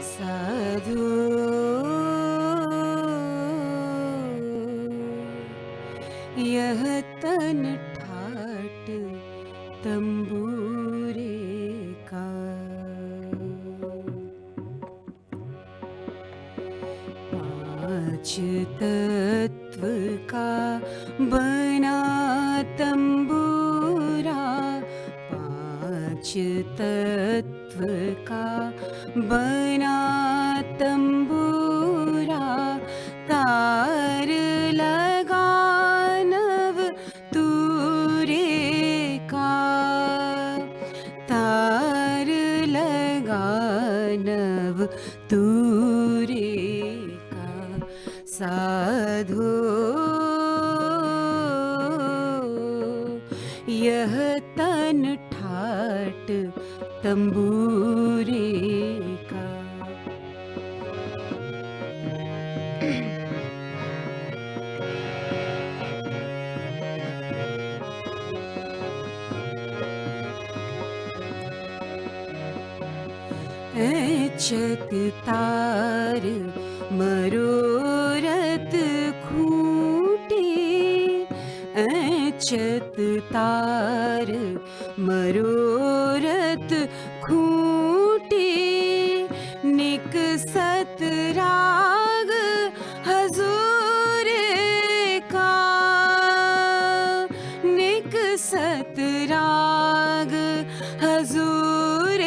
साधो यह तन ठाट तंबूरे का। पांच तत्व का बना तंबूरा, पांच तत्व का बना तंबूरा, तार लगा नव तूरे का, तार लगा नव तूरे का। साधो यह तन ठाट तंबूरे का। ऐचत तार मरोरत खूंटे, ऐचत तार मरोरत खूंटे, निकसत राग हजूर का, निकसत राग हजूर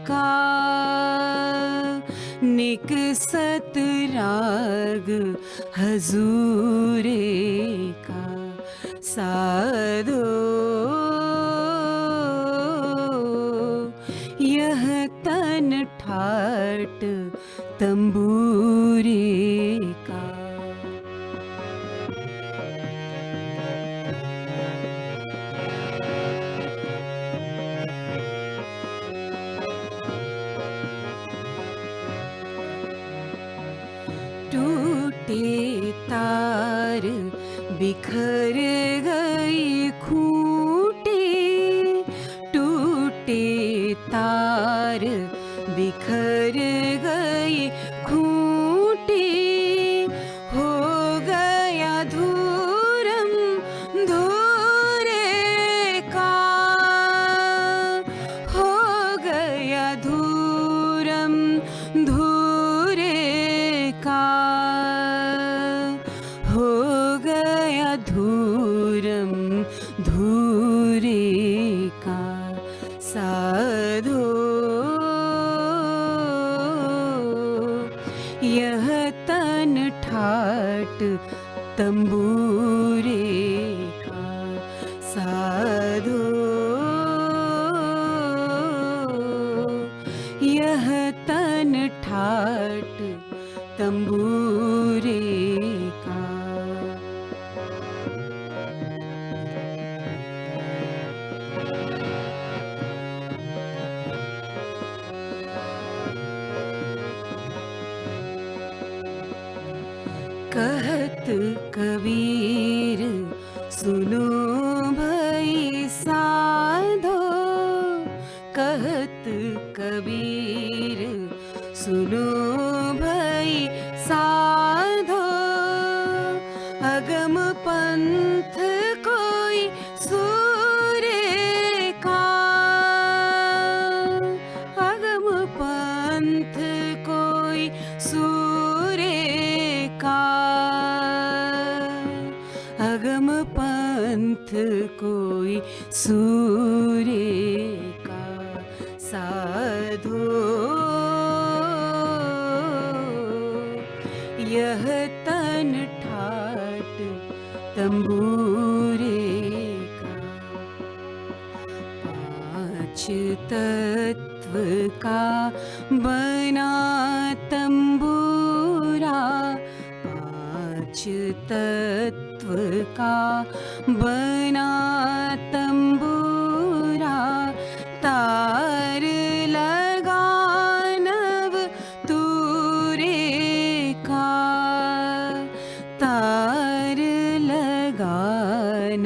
का, निकसत राग हजूर का। साधो यह तन ठाट तंबूरे का। टूटे तार बिखर गई खूंटे, टूटे तार बिखर गई खूंटे, हो गया धूरम धूरे का, हो गया धूरम धूरे का, हो गया धूरम धूरे का। साधो यह तन ठाट तंबूरे का। साधो यह तन ठाट तंबूरे का। कहत कबीर सुनो भई साधो, कहत कबीर सुनो भई साधो, अगम पंथ कोई सूरे का, अगम पंथ कोई सूरे का, अगम पंथ कोई सूरे का। साधो यह तन ठाट तंबूरे का। पांच तत्व का बना तंबूरा, पांच तत्व का बना तंबूरा, तार लगा नव तूरे का, तार लगा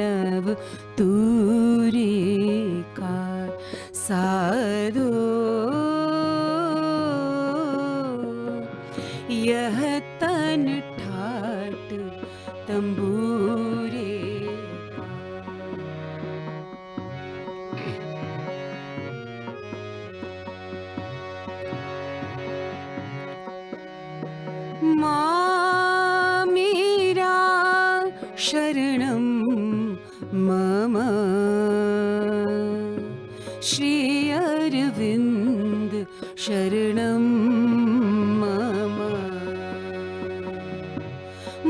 नव तूरे का। साधो यह तन ठाट तंबूरे का। मामीरा शरणं मम श्री अरविन्द शरणं मम।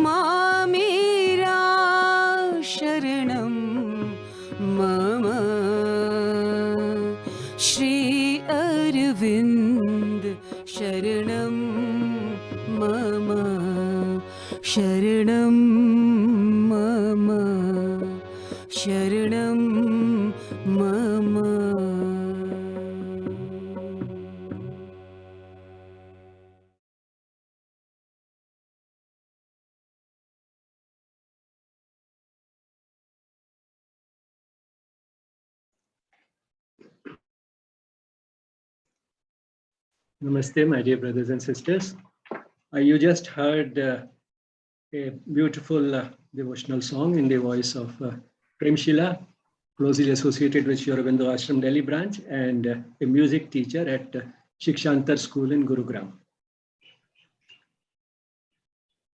मामीरा शरणं मम श्री अरविन्द शरणं मम शरणं मम शरणं मम। Namaste, my dear brothers and sisters. You just heard a beautiful devotional song in the voice of Prem Shila, closely associated with Sri Aurobindo Ashram Delhi branch, and a music teacher at Shikshantar School in Gurugram.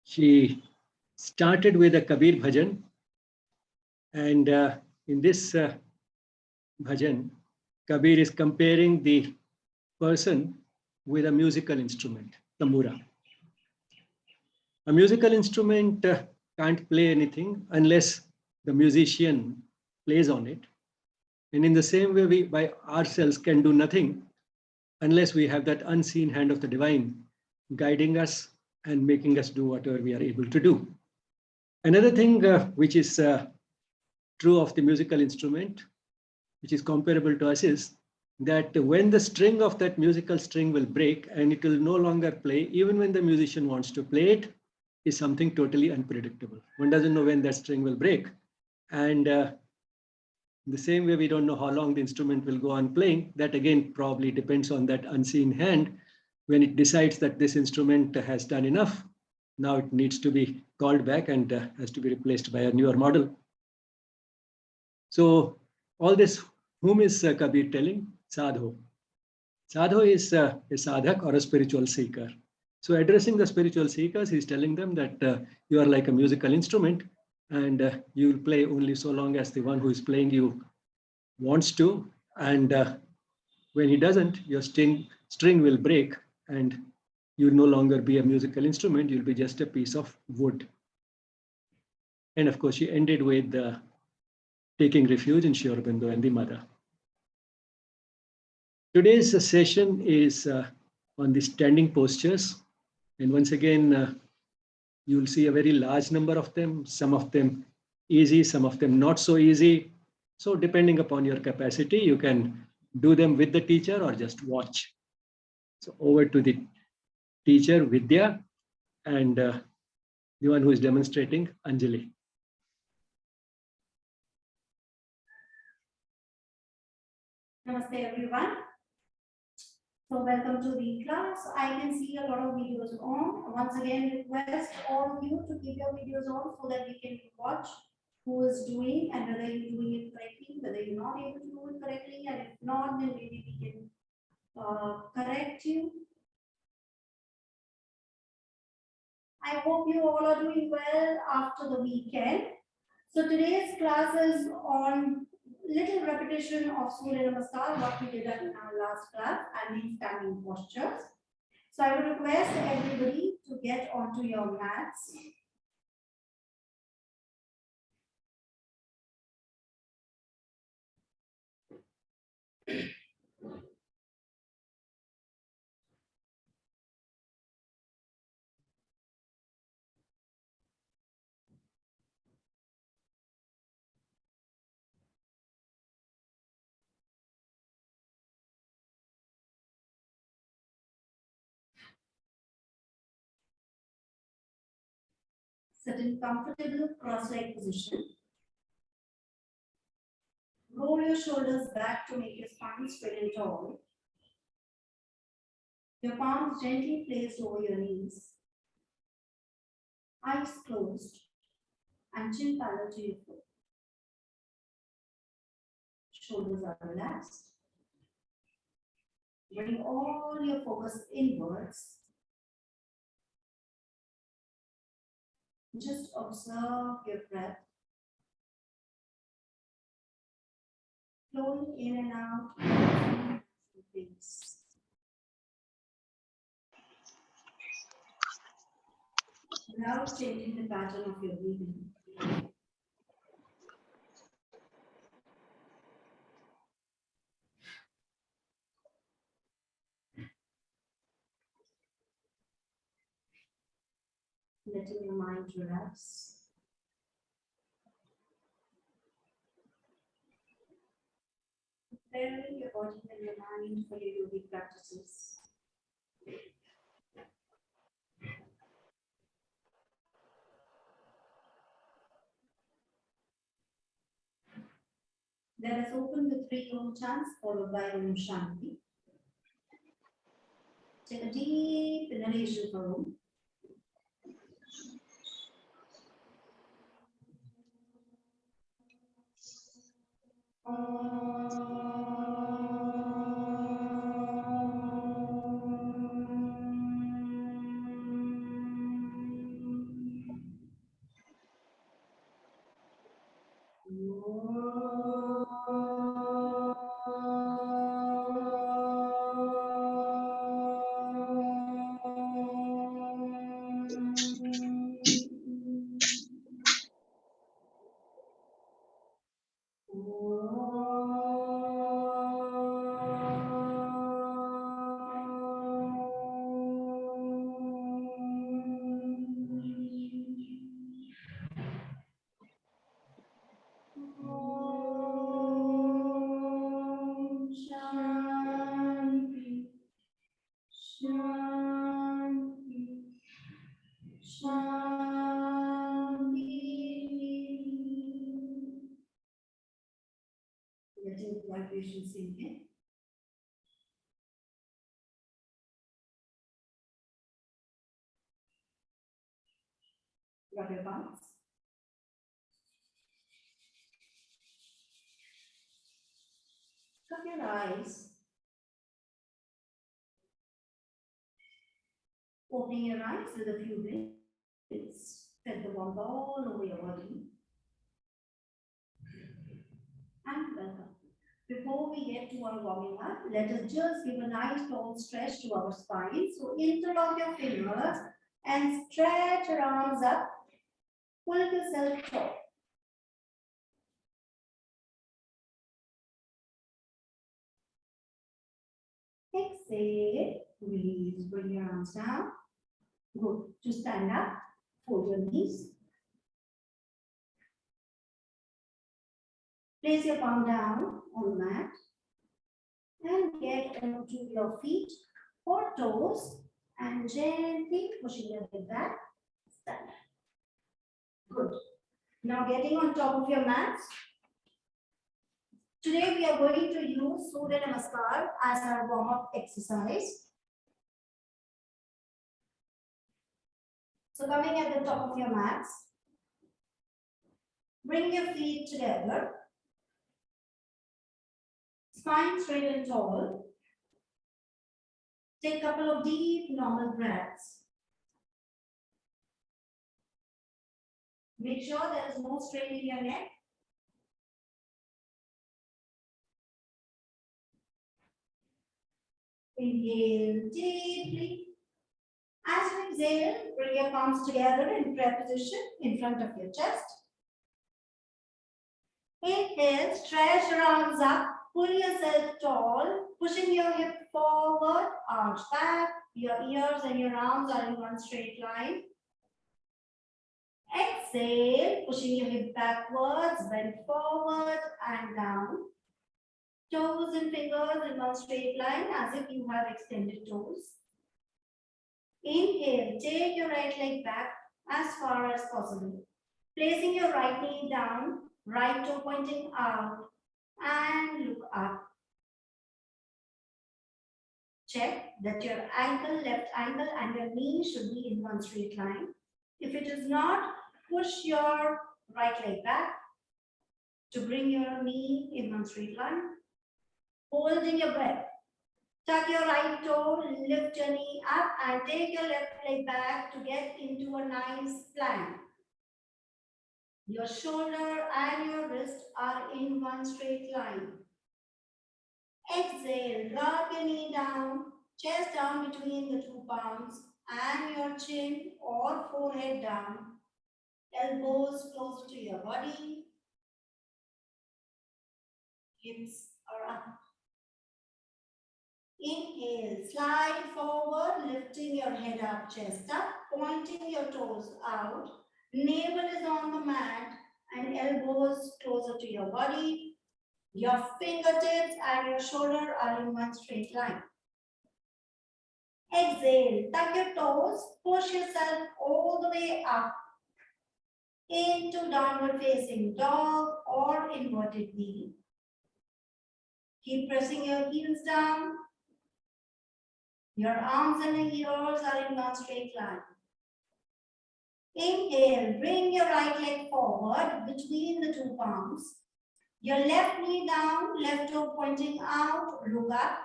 She started with a Kabir bhajan, and in this bhajan, Kabir is comparing the person with a musical instrument, tambura. A musical instrument can't play anything unless the musician plays on it. And in the same way, we by ourselves can do nothing unless we have that unseen hand of the divine guiding us and making us do whatever we are able to do. Another thing which is true of the musical instrument, which is comparable to us, is that when the string of that musical string will break and it will no longer play, even when the musician wants to play it, is something totally unpredictable. One doesn't know when that string will break. And in the same way, we don't know how long the instrument will go on playing. That again probably depends on that unseen hand. When it decides that this instrument has done enough, now it needs to be called back and has to be replaced by a newer model. So all this, whom is Kabir telling? Sadhu. Sadhu is a sadhak or a spiritual seeker. So addressing the spiritual seekers, he's telling them that you are like a musical instrument, and you will play only so long as the one who is playing you wants to. And when he doesn't, your string will break and you will no longer be a musical instrument. You'll be just a piece of wood. And of course, she ended with taking refuge in Sri Aurobindo and the mother. Today's session is on the standing postures. And once again, you will see a very large number of them, some of them easy, some of them not so easy. So depending upon your capacity, you can do them with the teacher or just watch. So over to the teacher, Vidya, and the one who is demonstrating, Anjali. Namaste everyone. So welcome to the class. I can see a lot of videos on. Once again, request all of you to keep your videos on so that we can watch who is doing and whether you're doing it correctly, whether you're not able to do it correctly, and if not, then maybe we can correct you. I hope you all are doing well after the weekend. So today's class is on little repetition of Surya Namaskar, what we did in our last class, and the standing postures. So I would request everybody to get onto your mats. Sit in comfortable cross-leg position. Roll your shoulders back to make your spine straight and tall. Your palms gently placed over your knees. eyes closed, and chin parallel to your foot. Shoulders are relaxed. Bring all your focus inwards. Just observe your breath flowing in and out. Please. Without changing the pattern of your breathing. Letting your mind relax. Preparing your body and your mind for your yogic practices. Let us open the 3 Om chants followed by Om Shanti. Take a deep inhalation for Om. Letting the vibration sink in. Rub your palms. Cup your eyes. Opening your eyes with a few breaths. Spread the warmth all over your body. And welcome. Before we get to our warming up, let us just give a nice tall stretch to our spine. So interlock your fingers and stretch your arms up. Pull yourself tall. Exhale, release, bring your arms down. Good. To stand up, fold your knees. Place your palm down on the mat and get onto your feet or toes and gently pushing your head back. Stand up. Good. Now getting on top of your mat. Today we are going to use Surya Namaskar as our warm-up exercise. So coming at the top of your mats, bring your feet together. Spine straight and tall. Take a couple of deep normal breaths. Make sure there is no strain in your neck. Inhale deeply. As you exhale, bring your palms together in prayer position in front of your chest. Inhale, stretch your arms up, pull yourself tall, pushing your hip forward, arch back. Your ears and your arms are in one straight line. Exhale, pushing your hip backwards, bend forward and down. Toes and fingers in one straight line as if you have extended toes. Inhale, take your right leg back as far as possible. Placing your right knee down, right toe pointing out, and look up. Check that your ankle, left ankle, and your knee should be in one straight line. If it is not, push your right leg back to bring your knee in one straight line. Holding your breath. Tuck your right toe, lift your knee up and take your left leg back to get into a nice plank. Your shoulder and your wrist are in one straight line. Exhale, drop your knee down, chest down between the two palms and your chin or forehead down. Elbows closer to your body. Hips are up. Inhale, slide forward, lifting your head up, chest up, pointing your toes out. Navel is on the mat and elbows closer to your body. Your fingertips and your shoulder are in one straight line. Exhale, tuck your toes, push yourself all the way up into downward facing dog or inverted V. Keep pressing your heels down. Your arms and your ears are in one straight line. Inhale, bring your right leg forward between the two palms. Your left knee down, left toe pointing out, look up.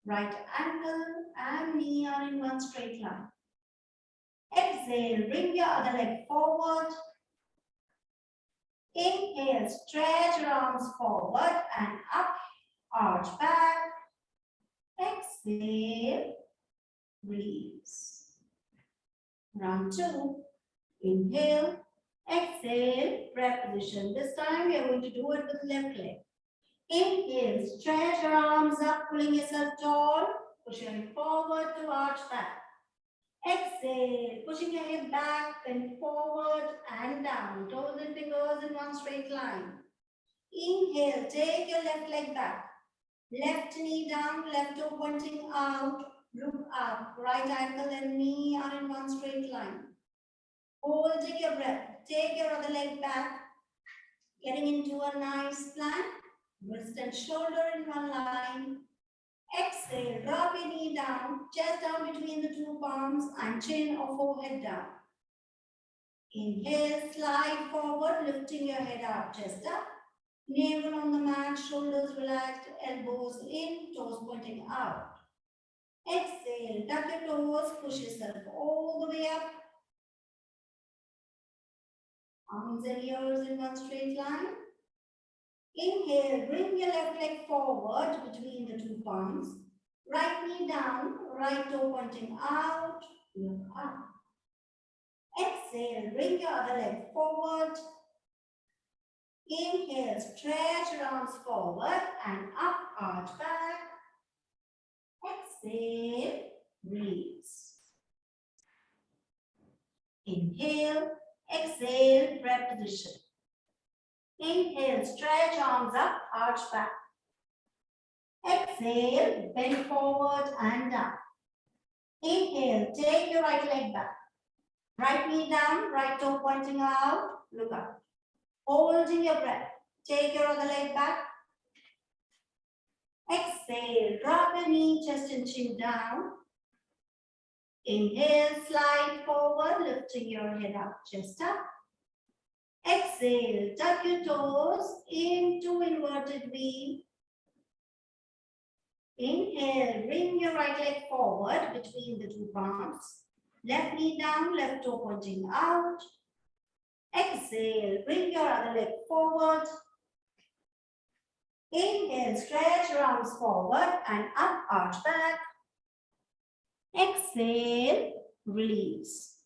Right ankle and knee are in one straight line. Exhale, bring your other leg forward. Inhale, stretch your arms forward and up, arch back. Exhale, release. Round two. Inhale, exhale, breath position. This time we are going to do it with left leg. Inhale, stretch your arms up, pulling yourself tall, push your head forward to arch back. Exhale, pushing your head back, bend forward and down, toes and fingers in one straight line. Inhale, take your left leg back. Left knee down, left toe pointing out, look up. Right ankle and knee are in one straight line. Holding your breath, take your other leg back, getting into a nice plank. Wrist and shoulder in one line. Exhale, drop your knee down, chest down between the two palms and chin or forehead down. Inhale, slide forward, lifting your head up, chest up. Navel on the mat, shoulders relaxed, elbows in, toes pointing out. Exhale, tuck your toes, push yourself all the way up. Arms and ears in one straight line. Inhale, bring your left leg forward between the two palms. Right knee down, right toe pointing out, look up. Exhale, bring your other leg forward. Inhale, stretch your arms forward and up, arch back. Exhale, release. Inhale, exhale, breath position. Inhale, stretch arms up, arch back. Exhale, bend forward and down. Inhale, take your right leg back. Right knee down, right toe pointing out, look up. Holding your breath, take your other leg back. Exhale, drop your knee, chest and chin down. Inhale, slide forward, lifting your head up, chest up. Exhale, tuck your toes into inverted V. Inhale, bring your right leg forward between the two palms. Left knee down, left toe pointing out. Exhale, bring your other leg forward. Inhale, stretch your arms forward and up, arch back. Exhale, release.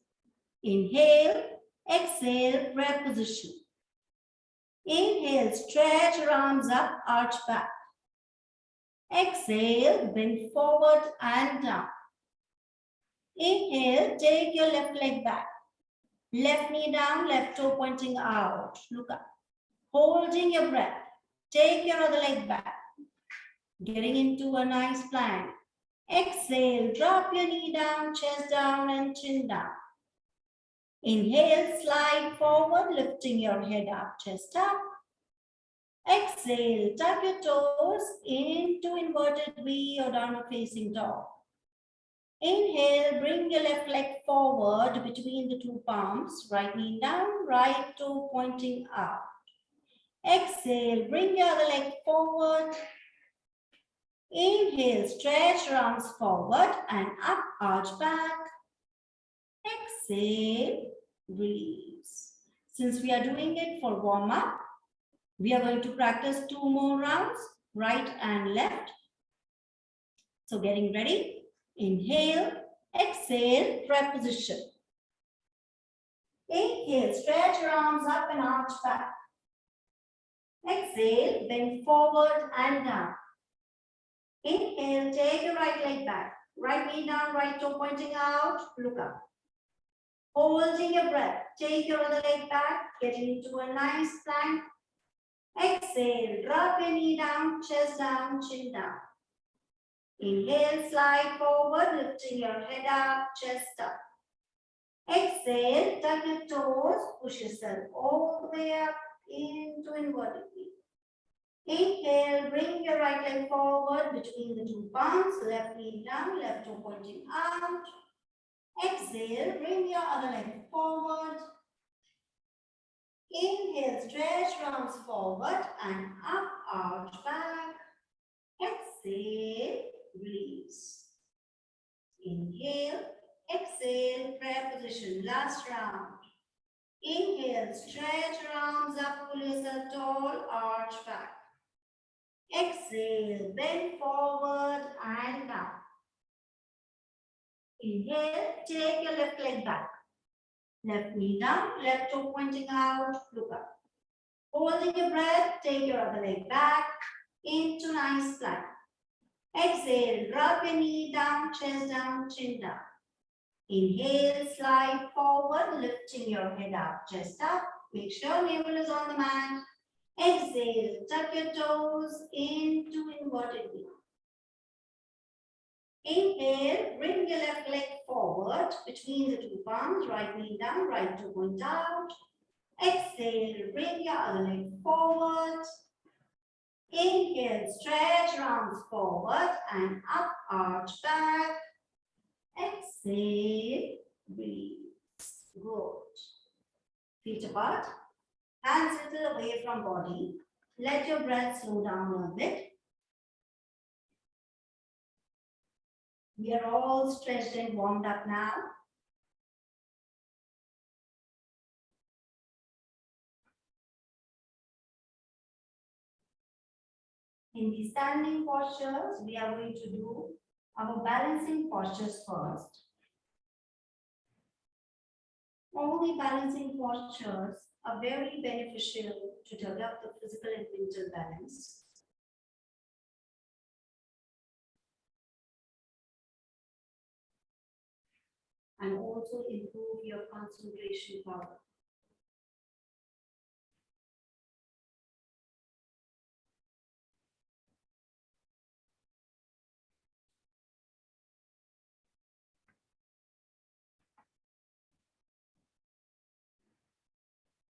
Inhale, exhale, breath position. Inhale, stretch your arms up, arch back. Exhale, bend forward and down. Inhale, take your left leg back. Left knee down, left toe pointing out. Look up. Holding your breath. Take your other leg back. Getting into a nice plank. Exhale, drop your knee down, chest down and chin down. Inhale, slide forward, lifting your head up, chest up. Exhale, tuck your toes into inverted V or downward facing dog. Inhale, bring your left leg forward between the two palms, right knee down, right toe pointing up. Exhale, bring your other leg forward. Inhale, stretch your arms forward and up, arch back. Exhale, release. Since we are doing it for warm up, we are going to practice 2 more rounds, right and left. So getting ready, inhale, exhale, trap position. Inhale, stretch your arms up and arch back. Exhale, bend forward and down. Inhale, take your right leg back. Right knee down, right toe pointing out, look up. Holding your breath, take your other leg back, getting into a nice plank. Exhale, drop your knee down, chest down, chin down. Inhale, slide forward, lifting your head up, chest up. Exhale, tuck your toes, push yourself all the way up into inverted V. Inhale, bring your right leg forward between the two palms, left knee down, left toe pointing out. Exhale, bring your other leg forward. Inhale, stretch your arms forward and up, arch back. Exhale, release. Inhale, exhale, prayer position, last round. Inhale, stretch your arms up, pull yourself tall, arch back. Exhale, bend forward and down. Inhale, take your left leg back. Left knee down, left toe pointing out, look up. Holding your breath, take your other leg back into nice plank. Exhale, drop your knee down, chest down, chin down. Inhale, slide forward, lifting your head up, chest up. Make sure navel is on the mat. Exhale, tuck your toes into inverted V. Inhale, bring your left leg forward between the two palms, right knee down, right toe point out. Exhale, bring your other leg forward. Inhale, stretch your arms forward and up, arch back. Exhale, release. Good. Feet apart, hands little away from body. Let your breath slow down a bit. We are all stretched and warmed up now. In the standing postures, we are going to do our balancing postures first. All the balancing postures are very beneficial to develop the physical and mental balance. And also improve your concentration power.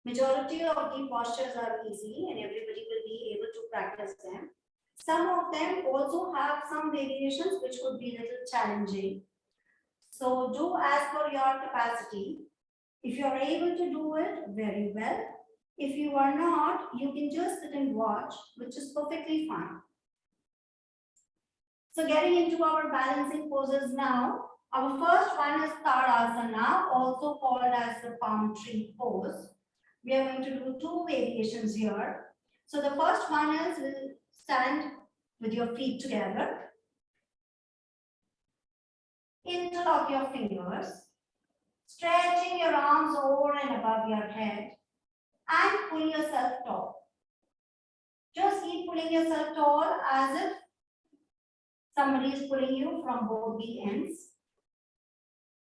Majority of the postures are easy and everybody will be able to practice them. Some of them also have some variations which could be a little challenging. So do as per your capacity. If you are able to do it, very well. If you are not, you can just sit and watch, which is perfectly fine. So getting into our balancing poses now. Our first one is Tadasana, also called as the palm tree pose. We are going to do 2 variations here. So the first one is stand with your feet together. Interlock your fingers. Stretching your arms over and above your head. And pull yourself tall. Just keep pulling yourself tall as if somebody is pulling you from both the ends.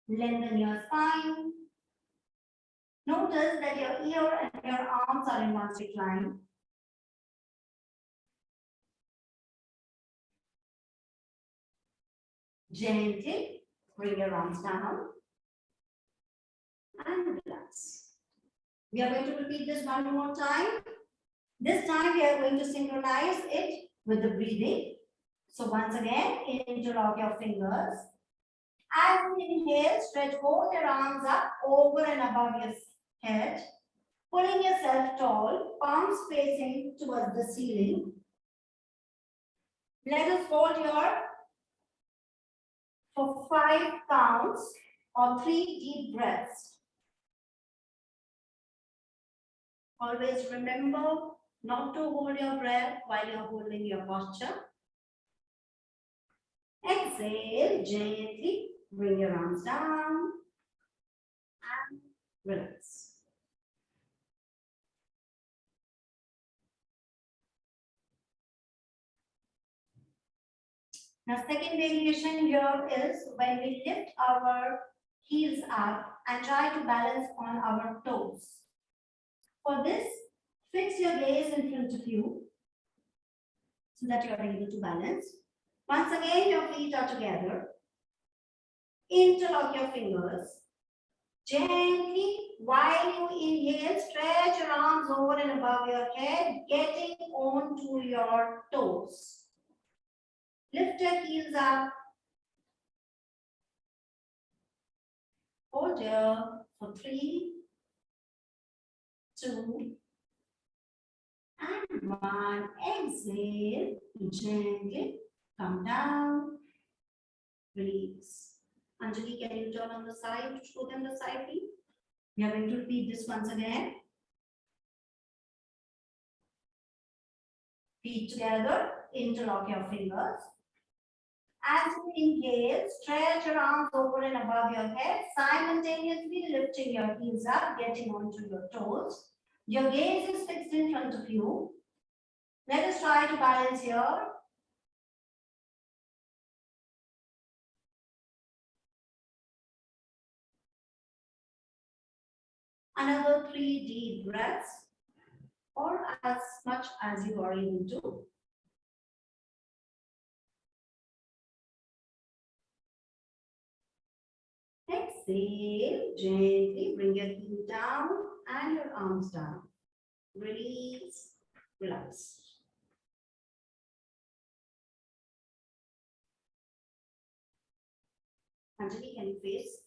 Lengthen your spine. Notice that your ear and your arms are in one straight line. Gently bring your arms down and relax. We are going to repeat this one more time. This time we are going to synchronize it with the breathing. So once again, interlock your fingers As you inhale, stretch both your arms up over and above your head, pulling yourself tall, palms facing towards the ceiling. Let us hold here for 5 counts or 3 deep breaths. Always remember not to hold your breath while you're holding your posture. Exhale, gently bring your arms down and relax. Now, second variation here is when we lift our heels up and try to balance on our toes. For this, fix your gaze in front of you so that you are able to balance. Once again, your feet are together. Interlock your fingers. Gently, while you inhale, stretch your arms over and above your head, getting onto your toes. Lift your heels up. Hold here for 3, 2, and 1. Exhale. Gently come down. Release. Anjali, can you turn on the side? Show them the side, please. We are going to repeat this once again. Feet together. Interlock your fingers. As you inhale, stretch your arms over and above your head, simultaneously lifting your heels up, getting onto your toes. Your gaze is fixed in front of you. Let us try to balance here. Another 3 deep breaths, or as much as you are able to. Exhale, gently bring your heel down and your arms down. Release, relax. Anjali, can you face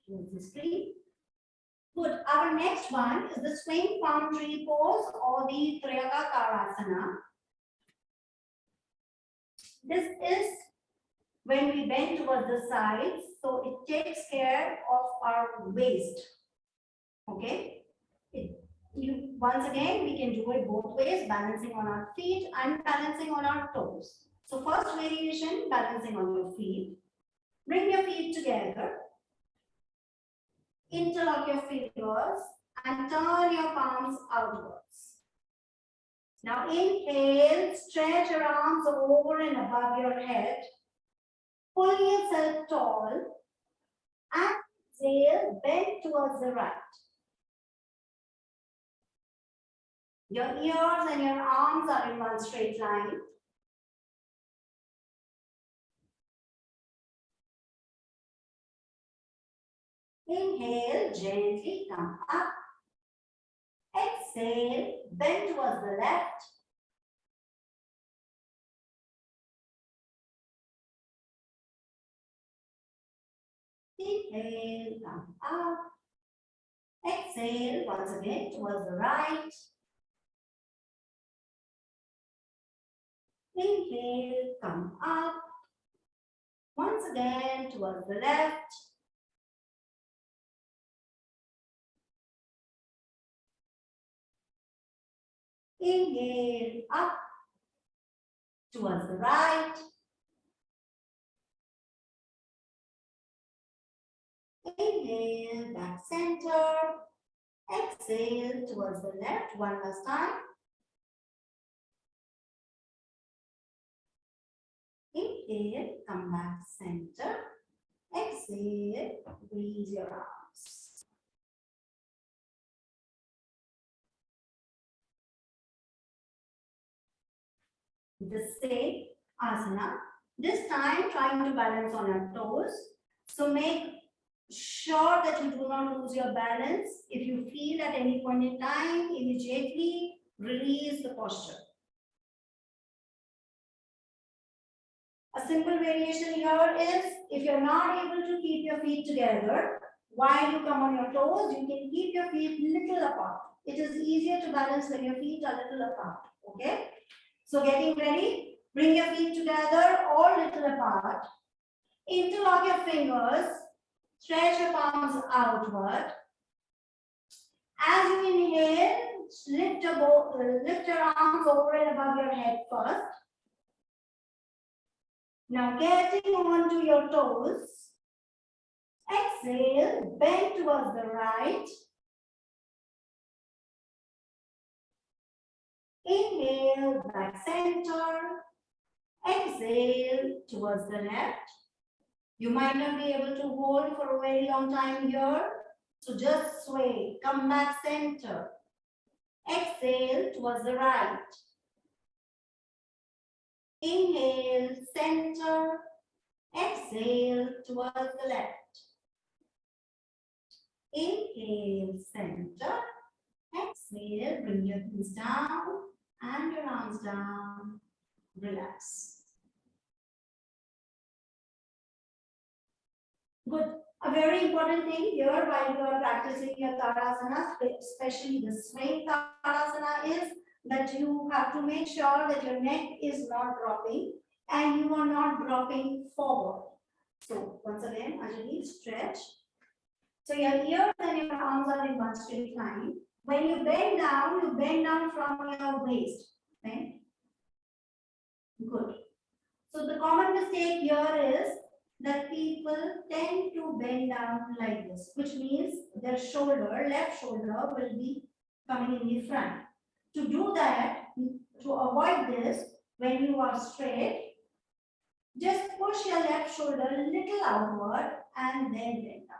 towards the screen? Good. Our next one is the swing palm tree pose or the Triakakarasana. This is when we bend towards the sides, so it takes care of our waist. Okay? Once again, we can do it both ways, balancing on our feet and balancing on our toes. So first variation, balancing on your feet. Bring your feet together. Interlock your fingers and turn your palms outwards. Now inhale, stretch your arms over and above your head. Pull yourself tall. And exhale, bend towards the right. Your ears and your arms are in one straight line. Inhale, gently come up. Exhale, bend towards the left. Inhale, come up. Exhale, once again towards the right. Inhale, come up. Once again towards the left. Inhale, up towards the right. Inhale, back center. Exhale towards the left. One last time. Inhale, come back center. Exhale, release your arms. The same asana. This time trying to balance on our toes. So make sure that you do not lose your balance. If you feel at any point in time, immediately release the posture. A A simple variation here is if you're not able to keep your feet together while you come on your toes, you can keep your feet little apart. It is easier to balance when your feet are little apart. Okay? So getting ready, bring your feet together or little apart. Interlock your fingers, stretch your palms outward. As you inhale, lift your arms over and above your head first. Now getting onto your toes. Exhale, bend towards the right. Inhale, back center. Exhale towards the left. You might not be able to hold for a very long time here. So just sway, come back center. Exhale towards the right. Inhale, center. Exhale towards the left. Inhale, center. Exhale, bring your knees down and your arms down. Relax. Good. A very important thing here while you are practicing your Tadasana, especially the swing Tadasana, is that you have to make sure that your neck is not dropping and you are not dropping forward. So once again, Anjali, stretch. So your ears and your arms are in one straight line. When you bend down from your waist. Right? Good. So the common mistake here is that people tend to bend down like this, which means their shoulder, left shoulder, will be coming in the front. To do that, to avoid this, when you are straight, just push your left shoulder a little outward and then bend down.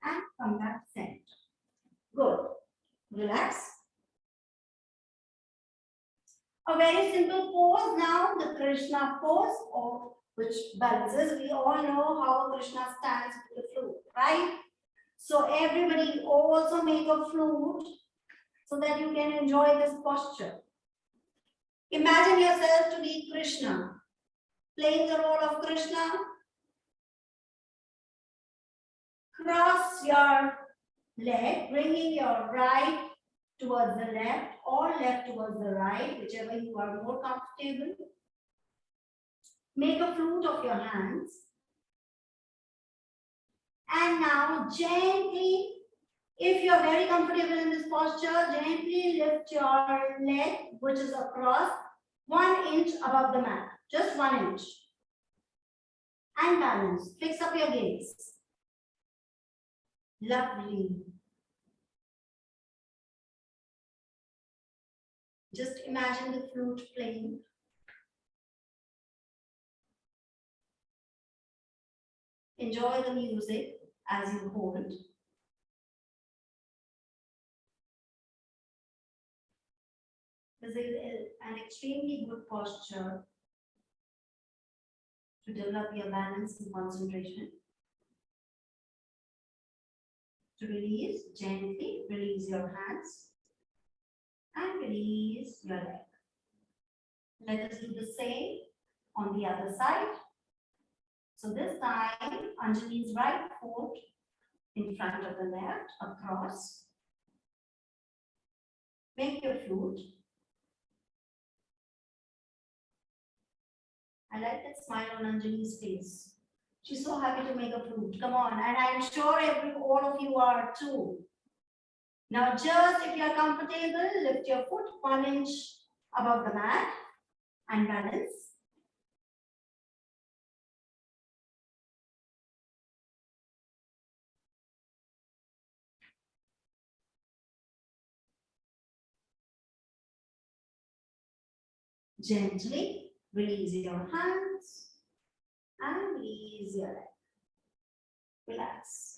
And come back center. Good. Relax. A very simple pose now, the Krishna pose, or which balances. We all know how Krishna stands with the flute, right? So everybody also make a flute so that you can enjoy this posture. Imagine yourself to be Krishna, playing the role of Krishna. Cross your leg, bringing your right towards the left or left towards the right, whichever you are more comfortable. Make a flute of your hands. And now gently, if you are very comfortable in this posture, gently lift your leg, which is across 1 inch above the mat, just 1 inch. And balance, fix up your gaze. Lovely. Just imagine the flute playing. Enjoy the music as you hold. This is an extremely good posture to develop your balance and concentration. To release, gently release your hands and release your leg. Let us do the same on the other side. So this time, Anjali's right foot in front of the left, across. Make your flute. I like that smile on Anjali's face. She's so happy to make a flute. Come on, and I'm sure all of you are too. Now, just if you're comfortable, lift your foot 1 inch above the mat and balance. Gently release your hands and release your leg. Relax.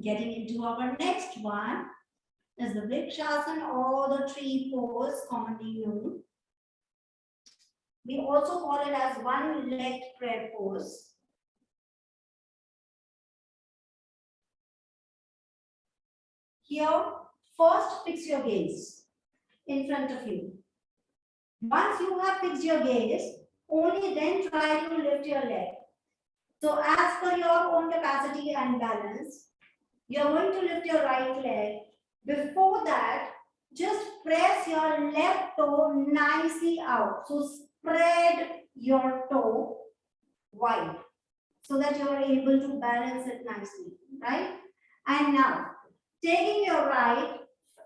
Getting into our next one is the Vrikshasana or the tree pose, commonly known. We also call it as one-legged prayer pose. Here, first fix your gaze in front of you. Once you have fixed your gaze, only then try to lift your leg. So as per your own capacity and balance, you're going to lift your right leg. Before that, just press your left toe nicely out. So spread your toe wide so that you are able to balance it nicely, right? And now, taking your right,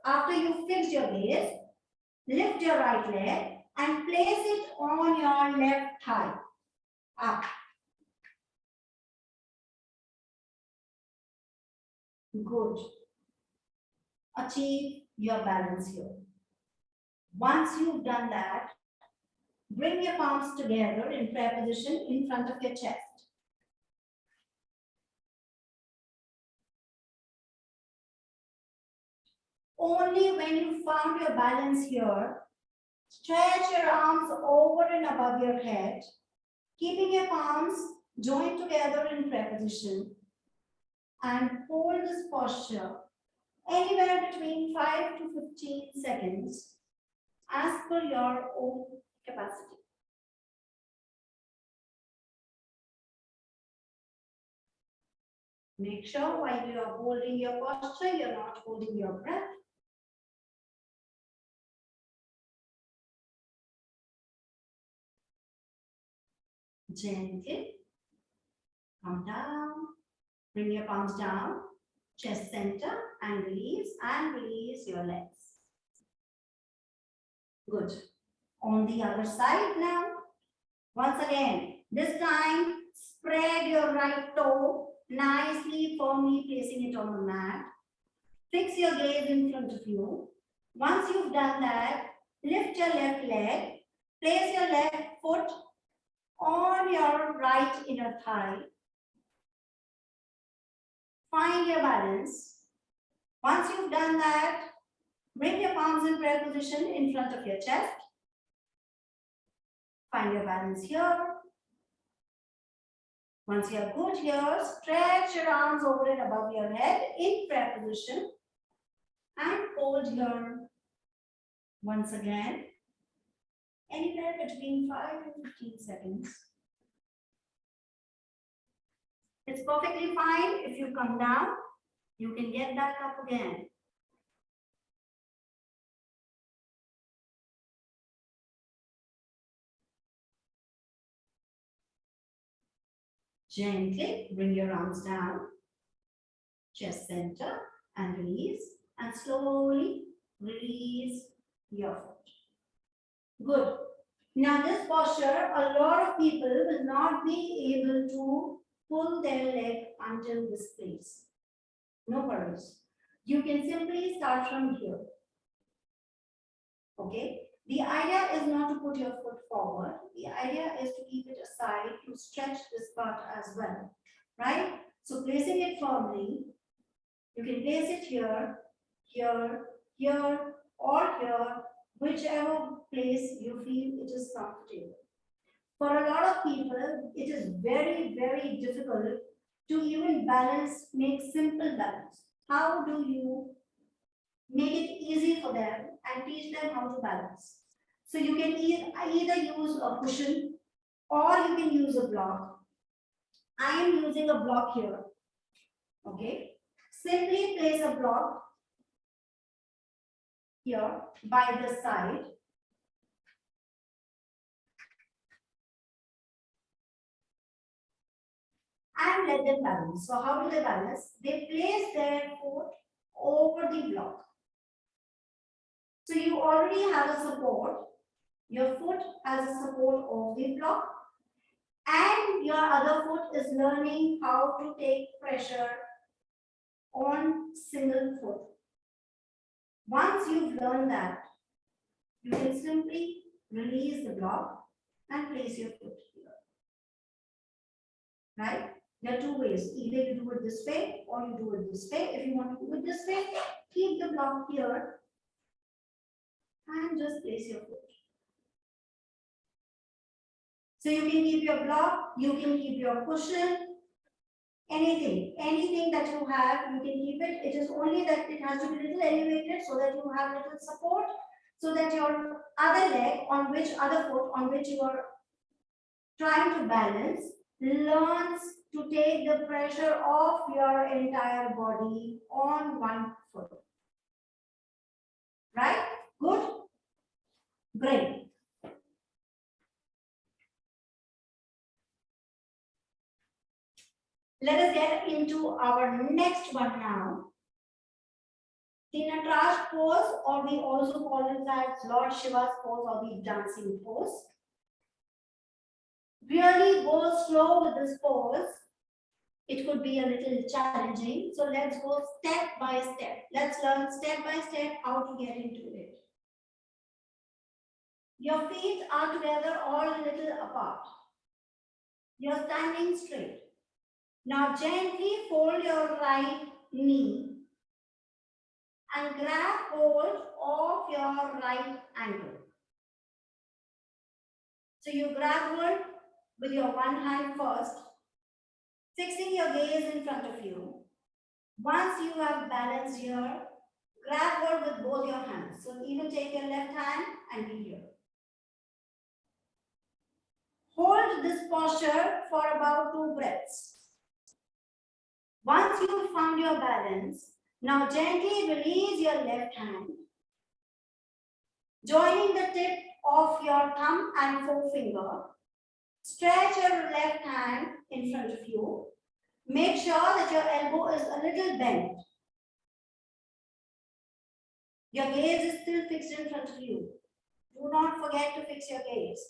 after you fix your gaze, lift your right leg and place it on your left thigh. Up. Good. Achieve your balance here. Once you've done that, bring your palms together in prayer position in front of your chest. Only when you found your balance here, stretch your arms over and above your head, keeping your palms joined together in prayer position, and hold this posture anywhere between 5 to 15 seconds as per your own capacity. Make sure while you are holding your posture, you're not holding your breath. Gently come down, bring your palms down, chest center, and release your legs. Good. On the other side now. Once again, this time spread your right toe nicely, firmly placing it on the mat. Fix your gaze in front of you. Once you've done that, lift your left leg, place your left foot on your right inner thigh. Find your balance. Once you've done that, bring your palms in prayer position in front of your chest. Find your balance here. Once you're good here, stretch your arms over and above your head in prayer position and hold here. Once again, anywhere between 5 and 15 seconds. It's perfectly fine if you come down, you can get back up again. Gently bring your arms down, chest center, and release, and slowly release your foot. Good. Now this posture, a lot of people will not be able to pull their leg until this place. No worries. You can simply start from here. Okay. The idea is not to put your foot forward. The idea is to keep it aside to stretch this part as well. Right? So placing it firmly, you can place it here, here, here, or here, whichever place you feel it is comfortable. For a lot of people, it is very, very difficult to even balance, make simple balance. How do you make it easy for them and teach them how to balance? So you can either use a cushion or you can use a block. I am using a block here. Okay. Simply place a block here by the side. And let them balance. So how do they balance? They place their foot over the block. So you already have a support. Your foot has a support of the block. And your other foot is learning how to take pressure on single foot. Once you've learned that, you can simply release the block and place your foot here. Right? There are two ways. Either you do it this way or you do it this way. If you want to do it this way, keep the block here and just place your foot. So you can keep your block, you can keep your cushion, anything that you have, you can keep it. It is only that it has to be little elevated so that you have little support, so that your other leg other foot on which you are trying to balance learns to take the pressure of your entire body on one foot. Right? Good? Great. Let us get into our next one now. The Nataraj pose, or we also call it as Lord Shiva's pose or the dancing pose. Really go slow with this pose. It could be a little challenging. So let's go step by step. Let's learn step by step how to get into it. Your feet are together or a little apart. You're standing straight. Now gently fold your right knee and grab hold of your right ankle. So you grab hold with your one hand first, fixing your gaze in front of you. Once you have balanced here, grab hold with both your hands. So even take your left hand and be here. Hold this posture for about 2 breaths. Once you've found your balance, now gently release your left hand, joining the tip of your thumb and forefinger. Stretch your left hand in front of you. Make sure that your elbow is a little bent. Your gaze is still fixed in front of you. Do not forget to fix your gaze.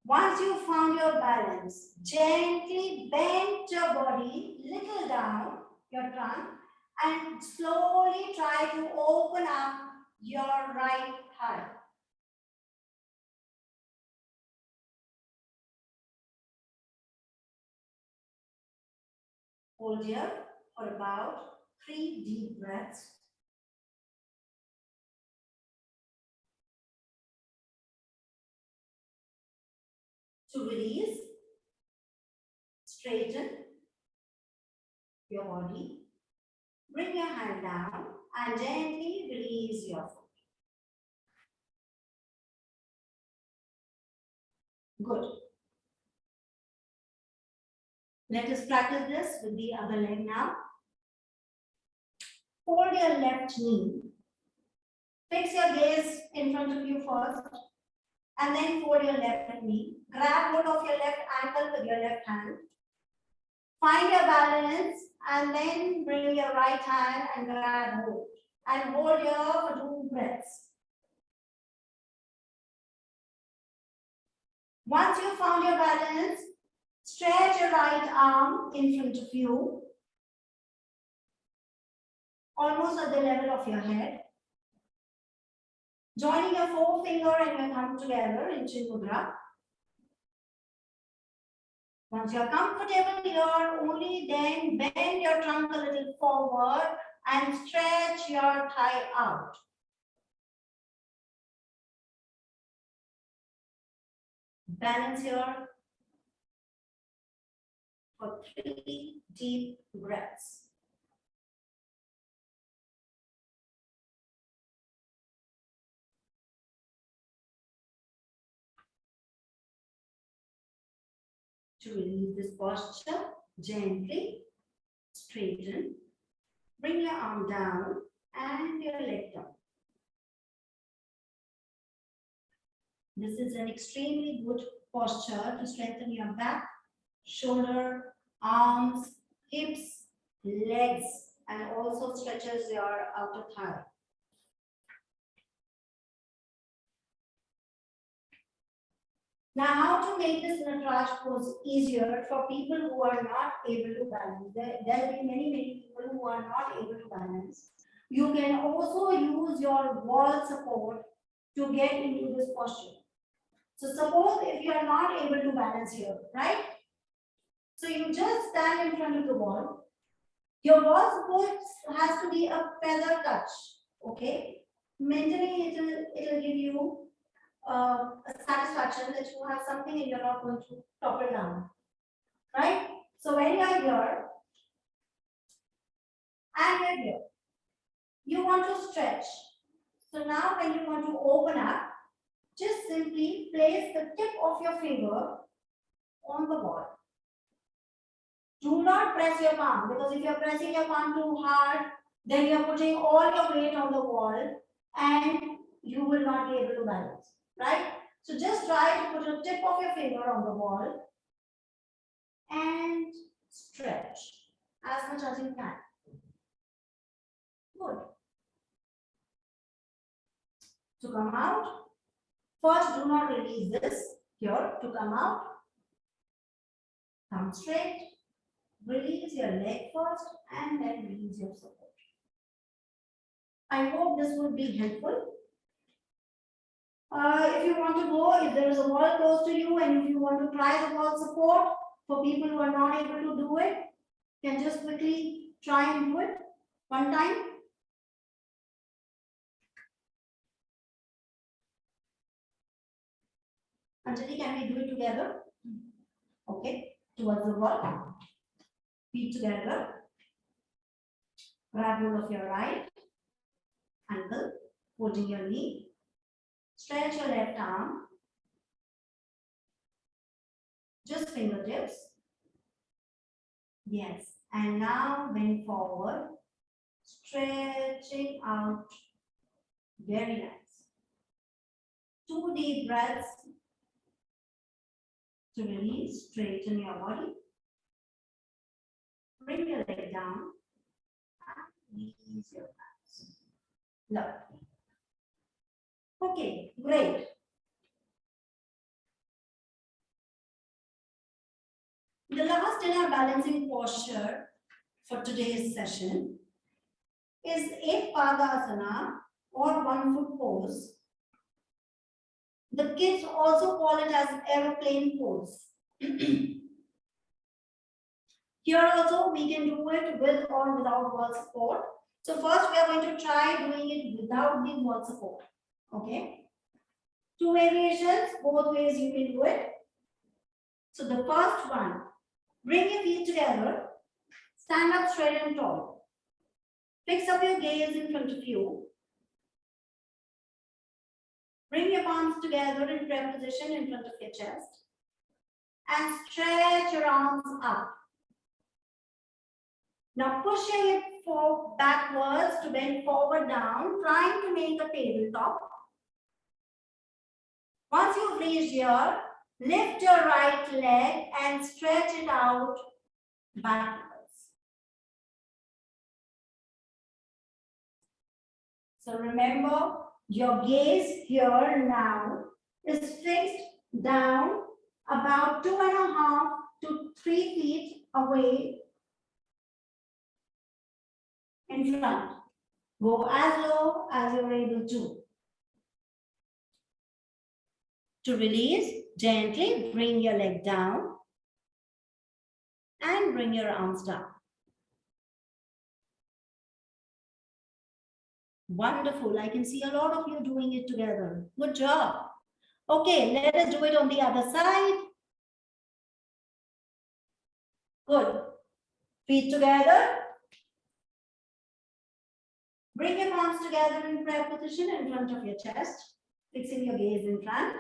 Once you found your balance, gently bend your body little down, your trunk, and slowly try to open up your right thigh. Hold here for about 3 deep breaths. To release, straighten your body, bring your hand down and gently release your foot. Good. Let us practice this with the other leg now. Hold your left knee. Fix your gaze in front of you first and then fold your left knee. Grab hold of your left ankle with your left hand. Find your balance and then bring your right hand and grab hold. And hold here for 2 breaths. Once you found your balance, stretch your right arm in front of you, almost at the level of your head. Joining your forefinger and your thumb together in Chin Mudra. Once you're comfortable here, only then bend your trunk a little forward and stretch your thigh out. Balance here for 3 deep breaths. To release this posture, gently straighten, bring your arm down and your leg down. This is an extremely good posture to strengthen your back, shoulder, arms, hips, legs, and also stretches your outer thigh. Now, how to make this Nataraj pose easier for people who are not able to balance? There will be many people who are not able to balance. You can also use your wall support to get into this posture. So suppose if you are not able to balance here, right? So you just stand in front of the wall. Your wall support has to be a feather touch, okay? Mentally, it'll give you a satisfaction that you have something and you're not going to topple down, right? So when you are here, and you're here. You want to stretch. So now when you want to open up, just simply place the tip of your finger on the wall. Do not press your palm, because if you're pressing your palm too hard, then you're putting all your weight on the wall and you will not be able to balance, right? So just try to put the tip of your finger on the wall and stretch as much as you can. Good. To come out, first do not release this here. To come out, come straight, release your leg first and then release your support. I hope this would be helpful. If you want to go, if there is a wall close to you and if you want to try the wall support, for people who are not able to do it, you can just quickly try and do it one time. Anjali, can we do it together? Okay, towards the wall. Feet together. Grab hold of your right ankle, holding your knee. Stretch your left arm. Just fingertips. Yes. And now bend forward. Stretching out. Very nice. 2 deep breaths to release. Straighten your body. Bring your leg down. And release your hands. Lovely. Okay, great. The last in our balancing posture for today's session is a Padasana or 1-foot pose. The kids also call it as aeroplane pose. Here also we can do it with or without wall support. So first we are going to try doing it without the wall support. Okay. 2 variations, both ways you can do it. So the first one, bring your feet together, stand up straight and tall. Fix up your gaze in front of you. Bring your palms together in prayer position in front of your chest. And stretch your arms up. Now push your hip backwards to bend forward down, trying to make a tabletop. Once you've reached here, lift your right leg and stretch it out backwards. So remember, your gaze here now is fixed down about 2.5 to 3 feet away in front. Go as low as you're able to. To release, gently bring your leg down and bring your arms down. Wonderful. I can see a lot of you doing it together. Good job. Okay, let us do it on the other side. Good. Feet together. Bring your palms together in prayer position in front of your chest, fixing your gaze in front.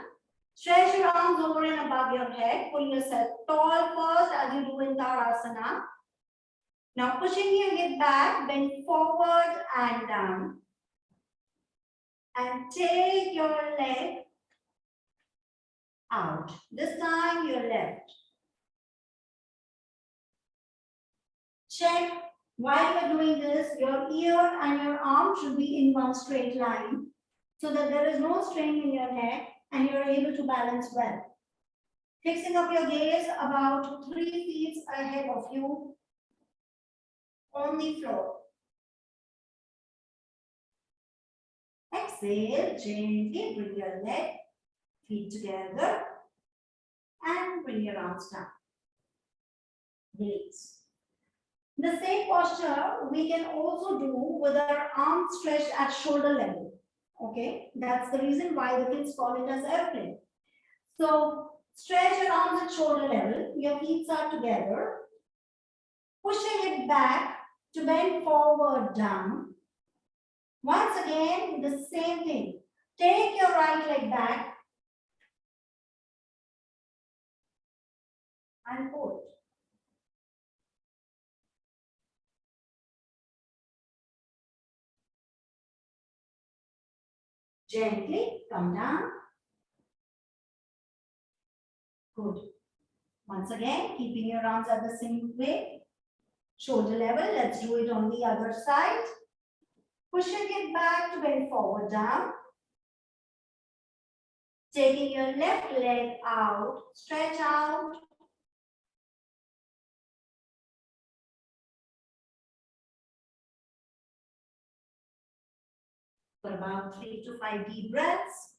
Stretch your arms over and above your head. Pull yourself tall first as you do in Tadasana. Now pushing your hip back, bend forward and down. And take your leg out. This time your left. Check while you're doing this, your ear and your arm should be in one straight line so that there is no strain in your neck and you're able to balance well. Fixing up your gaze about 3 feet ahead of you on the floor. Exhale, gently bring your leg, feet together and bring your arms down. Release. The same posture we can also do with our arms stretched at shoulder level. Okay, that's the reason why the kids call it as airplane. So stretch your arms at shoulder level, your feet are together. Push your hip back to bend forward down. Once again, the same thing. Take your right leg back and hold. Gently come down. Good. Once again, keeping your arms at the same way. Shoulder level. Let's do it on the other side. Pushing it back to bend forward down. Taking your left leg out. Stretch out. For about 3 to 5 deep breaths.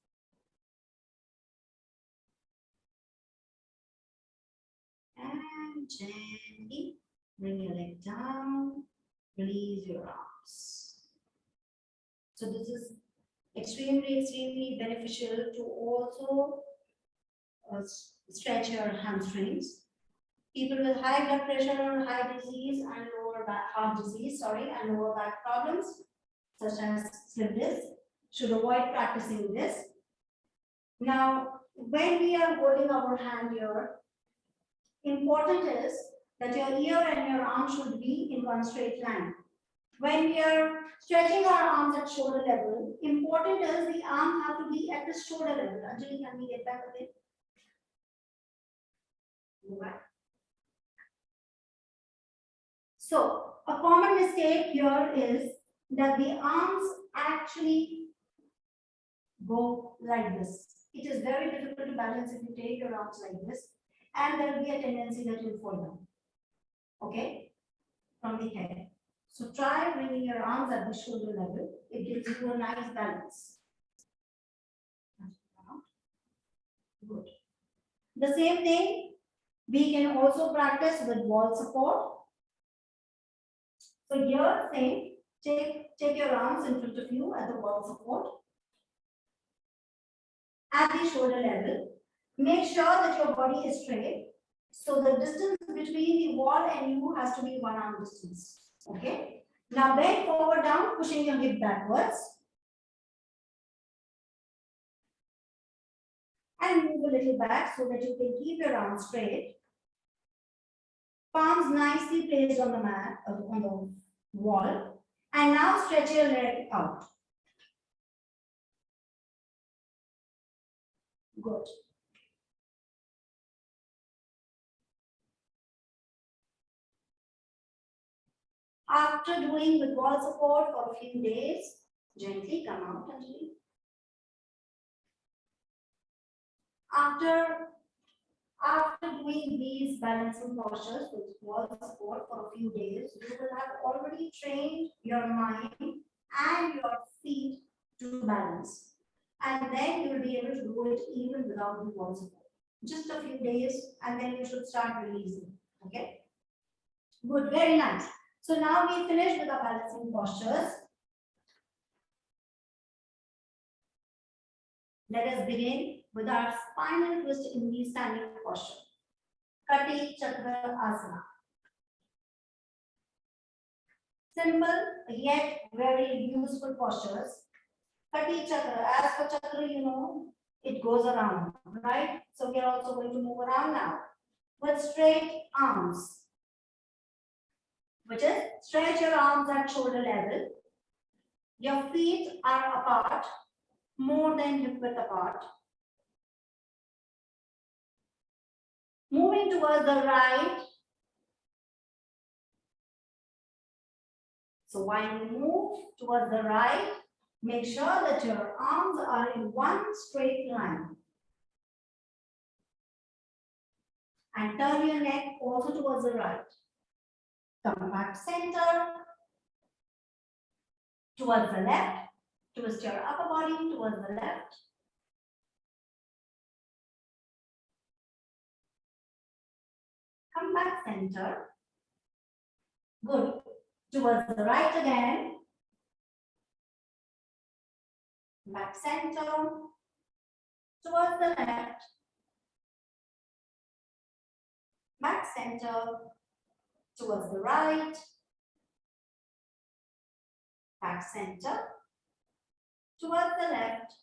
And gently bring your leg down, release your arms. So this is extremely beneficial to also stretch your hamstrings. People with high blood pressure or heart disease and lower back problems, such as slip disc, should avoid practicing this. Now, when we are holding our hand here, important is that your ear and your arm should be in one straight line. When we are stretching our arms at shoulder level, important is the arm have to be at the shoulder level. Anjali, can we get back a bit? Right. So, a common mistake here is that the arms actually go like this. It is very difficult to balance if you take your arms like this, and there will be a tendency that you'll fall down. Okay, from the head. So try bringing your arms at the shoulder level. It gives you a nice balance. Good. The same thing we can also practice with wall support. So here, same. Take your arms in front of you at the wall support. At the shoulder level, make sure that your body is straight. So the distance between the wall and you has to be 1 arm distance. Okay. Now bend forward down, pushing your hip backwards. And move a little back so that you can keep your arms straight. Palms nicely placed on the mat, on the wall. And now stretch your leg out. Good. After doing with wall support for a few days, gently come out, Anjali. After doing these balancing postures with wall support for a few days, you will have already trained your mind and your feet to balance. And then you will be able to do it even without the wall support. Just a few days, and then you should start releasing. Okay? Good, very nice. So now we finished with our balancing postures. Let us begin with our spinal twist in the standing posture. Kati Chakra Asana. Simple yet very useful postures. Kati Chakra, as for Chakra, you know, it goes around, right? So we are also going to move around now with straight arms, which is stretch your arms at shoulder level. Your feet are apart, more than hip width apart. Moving towards the right. So while you move towards the right, make sure that your arms are in one straight line. And turn your neck also towards the right. Come back center. Towards the left. Twist your upper body towards the left. Come back center. Good. Towards the right again. Back center. Towards the left. Back center. Towards the right. back center, towards the left,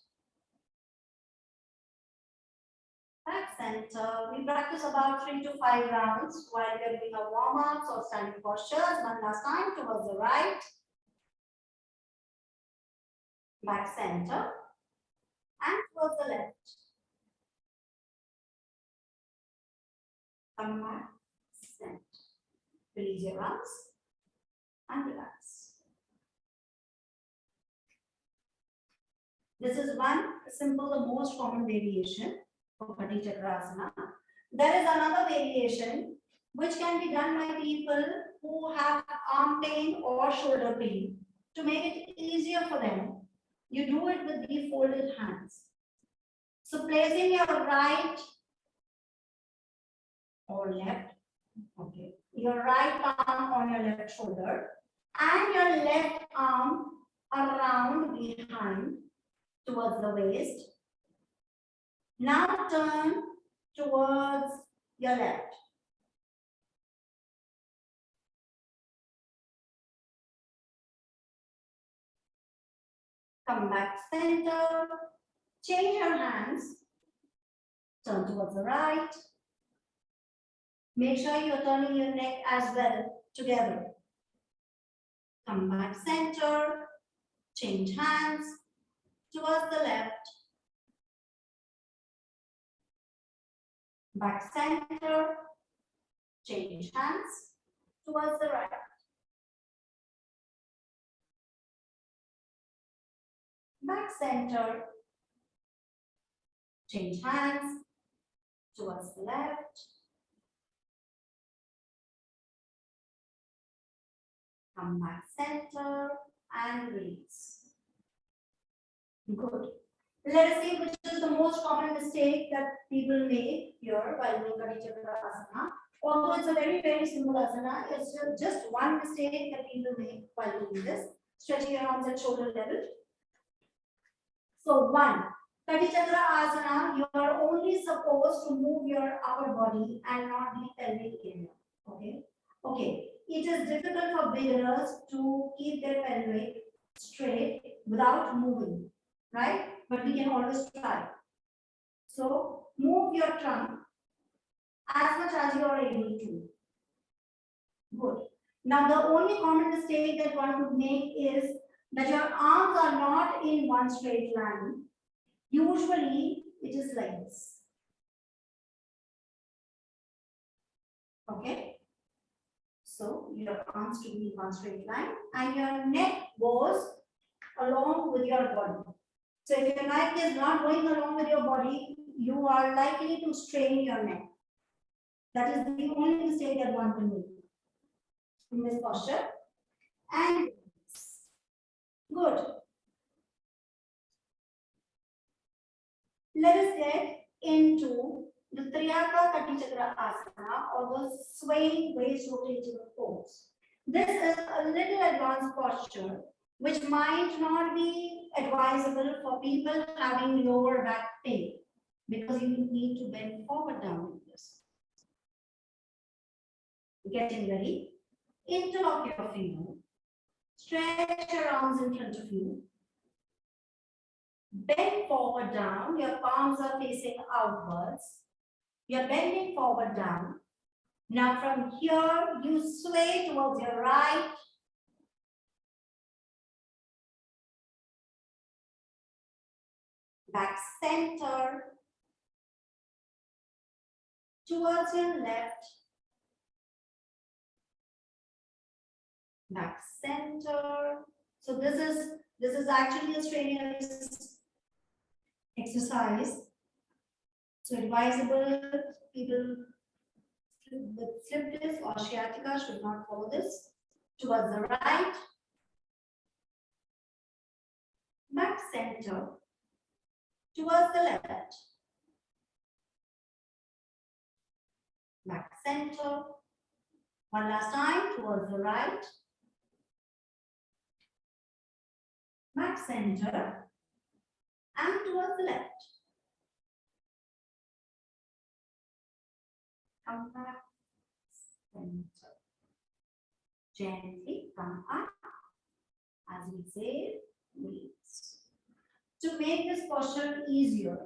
back center. We practice about 3 to 5 rounds while we're doing our warm-ups or standing postures. One last time, towards the right, back center, and towards the left. Come back, center. Release your arms and relax. This is one simple, the most common variation for Kati Chakrasana. There is another variation which can be done by people who have arm pain or shoulder pain. To make it easier for them, you do it with the folded hands. So placing your right or left, okay, your right palm on your left shoulder and your left arm around behind towards the waist. Now turn towards your left. Come back center, change your hands, turn towards the right. Make sure you're turning your neck as well together. Come back center, change hands towards the left. Back center, change hands towards the right. Back center, change hands towards the left. Come back center and release. Good. Let us see which is the most common mistake that people make here while doing Kati Chakrasana. Although it's a very, very simple asana, it's just one mistake that people make while doing this. Stretching your arms at shoulder level. So one, Kati Chakra Asana, you are only supposed to move your upper body and not the pelvic area. Okay. Okay. It is difficult for beginners to keep their pelvic straight without moving, right? But we can always try. So move your trunk as much as you are able to. Good. Now the only common mistake that one could make is that your arms are not in one straight line. Usually it is like this. Okay. So your arms to be in one straight line and your neck goes along with your body. So if your neck is not going along with your body, you are likely to strain your neck. That is the only mistake that one can make in this posture. And good. Let us get into the Triyaka Kati Chakra Asana or the swaying waist rotating pose. This is a little advanced posture which might not be advisable for people having lower back pain because you need to bend forward down in this. Getting ready, interlock your finger, stretch your arms in front of you, bend forward down, your palms are facing outwards, you're bending forward down. Now from here, you sway towards your right, back center, towards your left, back center. So this is actually a strenuous exercise. So advisable people with slip disc or sciatica should not follow this. Towards the right, back center, towards the left, back center. One last time, towards the right, back center, and towards the left. Come back, center. Gently come up As we say, release. To make this posture easier,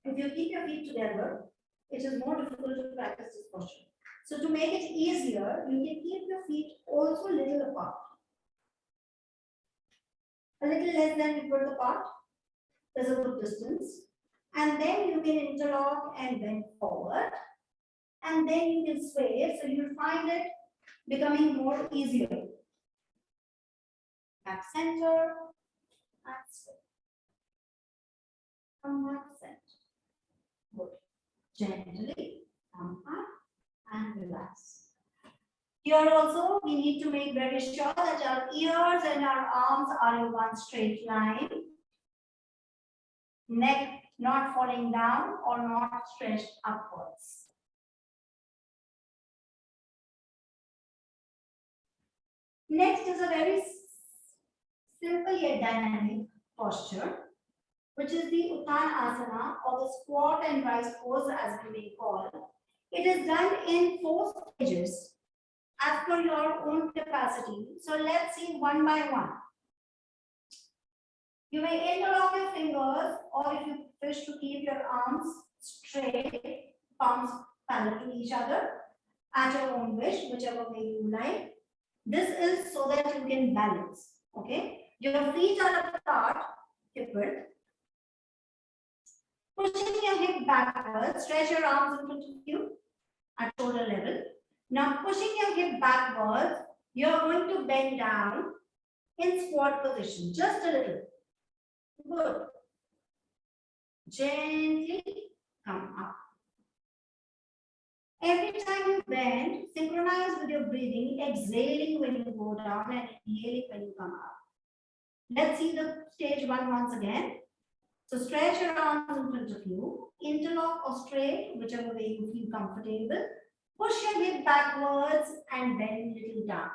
if you keep your feet together, it is more difficult to practice this posture. So to make it easier, you can keep your feet also a little apart. A little less than equal apart. There's a good distance. And then you can interlock and bend forward. And then you can sway, so you'll find it becoming more easier. Back center and sway. Come back center. Good. Gently come up and relax. Here also, we need to make very sure that our ears and our arms are in one straight line. Neck not falling down or not stretched upwards. Next is a very simple yet dynamic posture, which is the Uttanasana or the squat and rise pose as we may call. It is done in 4 stages as per your own capacity. So let's see one by one. You may interlock your fingers, or if you wish to keep your arms straight, palms parallel to each other, at your own wish, whichever way you like. This is so that you can balance. Okay, your feet are apart, hip width. Pushing your hip backwards, stretch your arms in front of you at shoulder level. Now pushing your hip backwards, you are going to bend down in squat position, just a little. Good. Gently come up. Every time you bend, synchronize with your breathing, exhaling when you go down and inhaling when you come up. Let's see the stage 1 once again. So stretch your arms in front of you, interlock or straight, whichever way you feel comfortable. Push your hip backwards and bend a little down.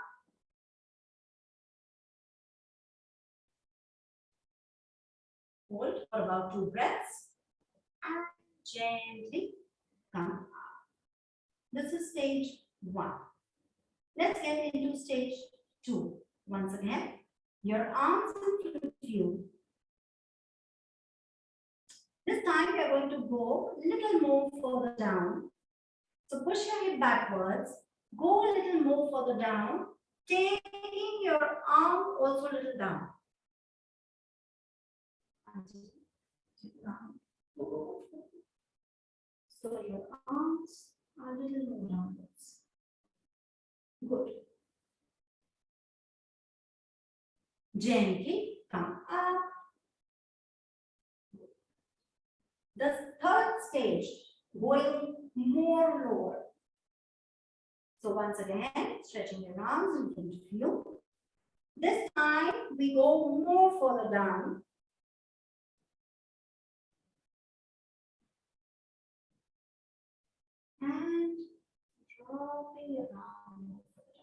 Hold for about 2 breaths and gently come up. This is stage 1. Let's get into stage 2. Once again, your arms in front of you. This time we are going to go a little more further down. So push your hip backwards, go a little more further down, taking your arm also a little down. So your arms are a little more downwards. Good. Gently come up. The third stage, going more lower. So once again, stretching your arms in front of you. This time we go more further down. And dropping your arm more further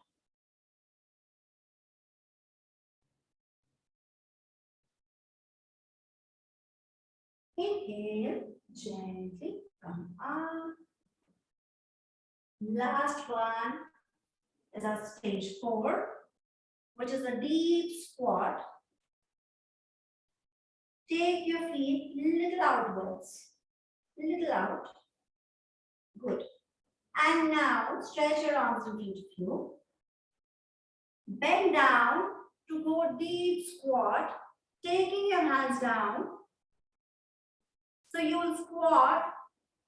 down. Inhale, gently come up. Last one is our stage 4, which is a deep squat. Take your feet little outwards, little out. Good. And now stretch your arms in front of you. Bend down to go deep squat, taking your hands down. So you will squat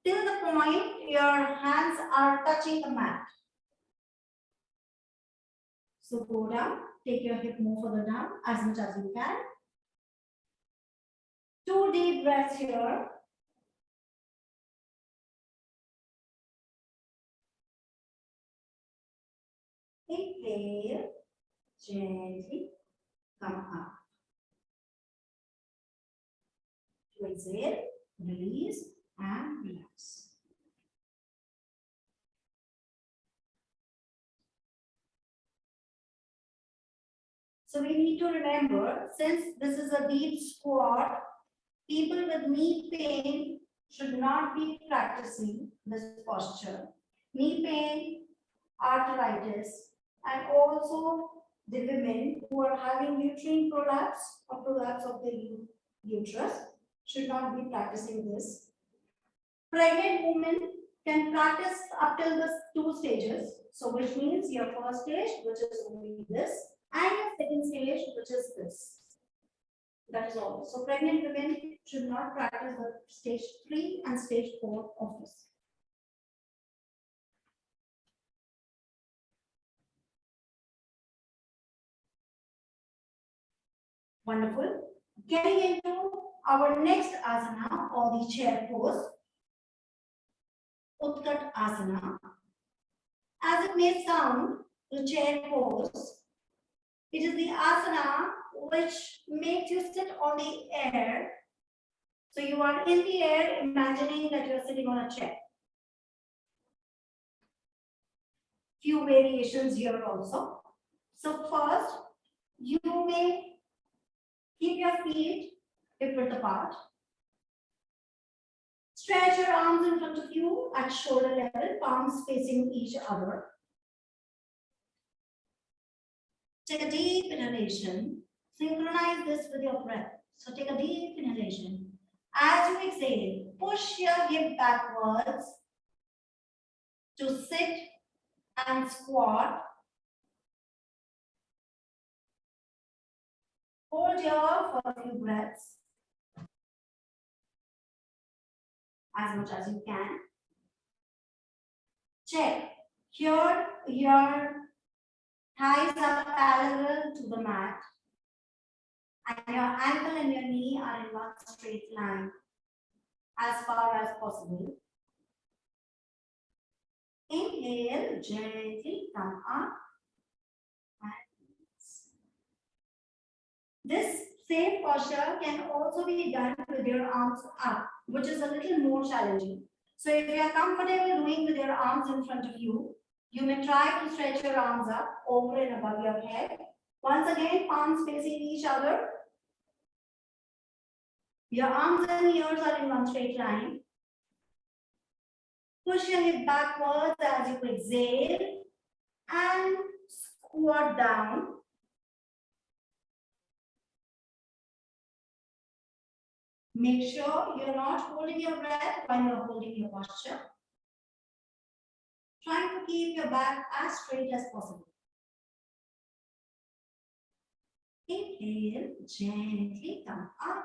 till the point your hands are touching the mat. So go down, take your hip more further down as much as you can. 2 deep breaths here. Inhale, gently come up. Exhale, release and relax. So we need to remember, since this is a deep squat, people with knee pain should not be practicing this posture. Knee pain, arthritis, and also the women who are having uterine prolapse or prolapse of the uterus should not be practicing this. Pregnant women can practice up till the 2 stages. So which means your first stage, which is only this, and your second stage, which is this. That is all. So pregnant women should not practice the stage 3 and stage 4 of this. Wonderful. Getting into our next asana or the chair pose, Utkat Asana. As it may sound, the chair pose, it is the asana which makes you sit on the air. So you are in the air, imagining that you are sitting on a chair. Few variations here also. So first, you may keep your feet hip width apart. Stretch your arms in front of you at shoulder level, palms facing each other. Take a deep inhalation. Synchronize this with your breath. So take a deep inhalation. As you exhale, push your hip backwards to sit and squat. Hold here for a few breaths, as much as you can. Check. Here, your thighs are parallel to the mat, and your ankle and your knee are in one straight line, as far as possible. Inhale, gently come up. This same posture can also be done with your arms up, which is a little more challenging. So if you are comfortable doing with your arms in front of you, you may try to stretch your arms up over and above your head. Once again, palms facing each other. Your arms and ears are in one straight line. Push your hip backwards as you exhale and squat down. Make sure you're not holding your breath while you're holding your posture. Trying to keep your back as straight as possible. Inhale, gently come up.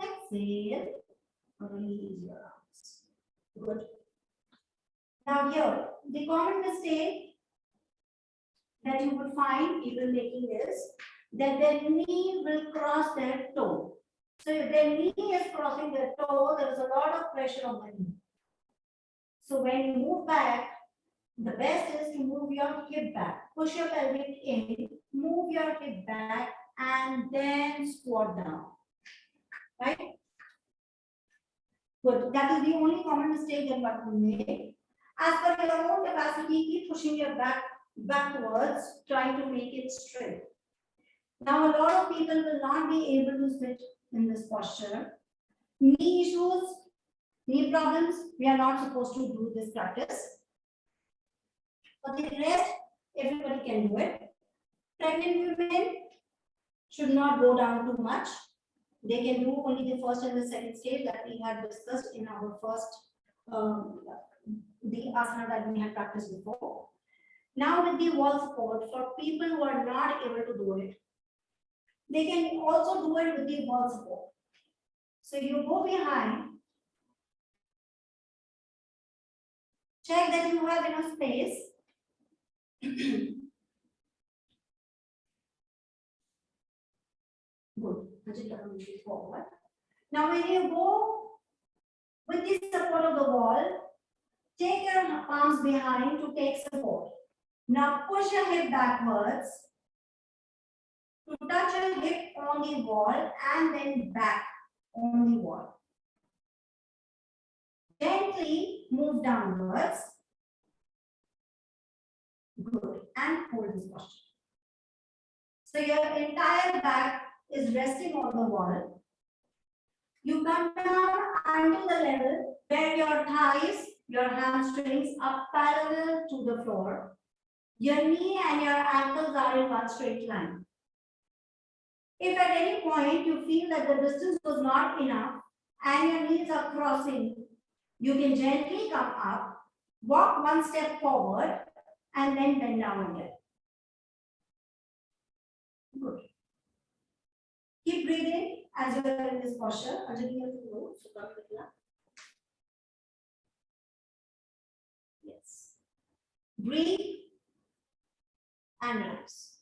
Exhale, release your arms. Good. Now here, the common mistake that you would find people making is that their knee will cross their toe. So if their knee is crossing their toe, there is a lot of pressure on the knee. So when you move back, the best is to move your hip back. Push your pelvic in, move your hip back, and then squat down. Right? Good. That is the only common mistake that one will make. As per your own capacity, keep pushing your back backwards, trying to make it straight. Now, a lot of people will not be able to sit in this posture. Knee issues, knee problems, we are not supposed to do this practice. For the rest, everybody can do it. Pregnant women should not go down too much. They can do only the first and the second stage that we had discussed in our first, the asana that we had practiced before. Now with the wall support, for people who are not able to do it, they can also do it with the wall support. So you go behind, check that you have enough space. Good. Forward. Now when you go with the support of the wall, take your palms behind to take support. Now push your hip backwards to touch your hip on the wall and then back on the wall. Gently move downwards. Good. And hold this posture. So your entire back is resting on the wall. You come down until the level where your thighs, your hamstrings are parallel to the floor. Your knee and your ankles are in one straight line. If at any point you feel that the distance was not enough and your knees are crossing, you can gently come up, walk one step forward, and then bend down again. Good. Keep breathing as you are in this posture. Anjali, you have to go. So come, Vidya. Yes. Breathe and relax.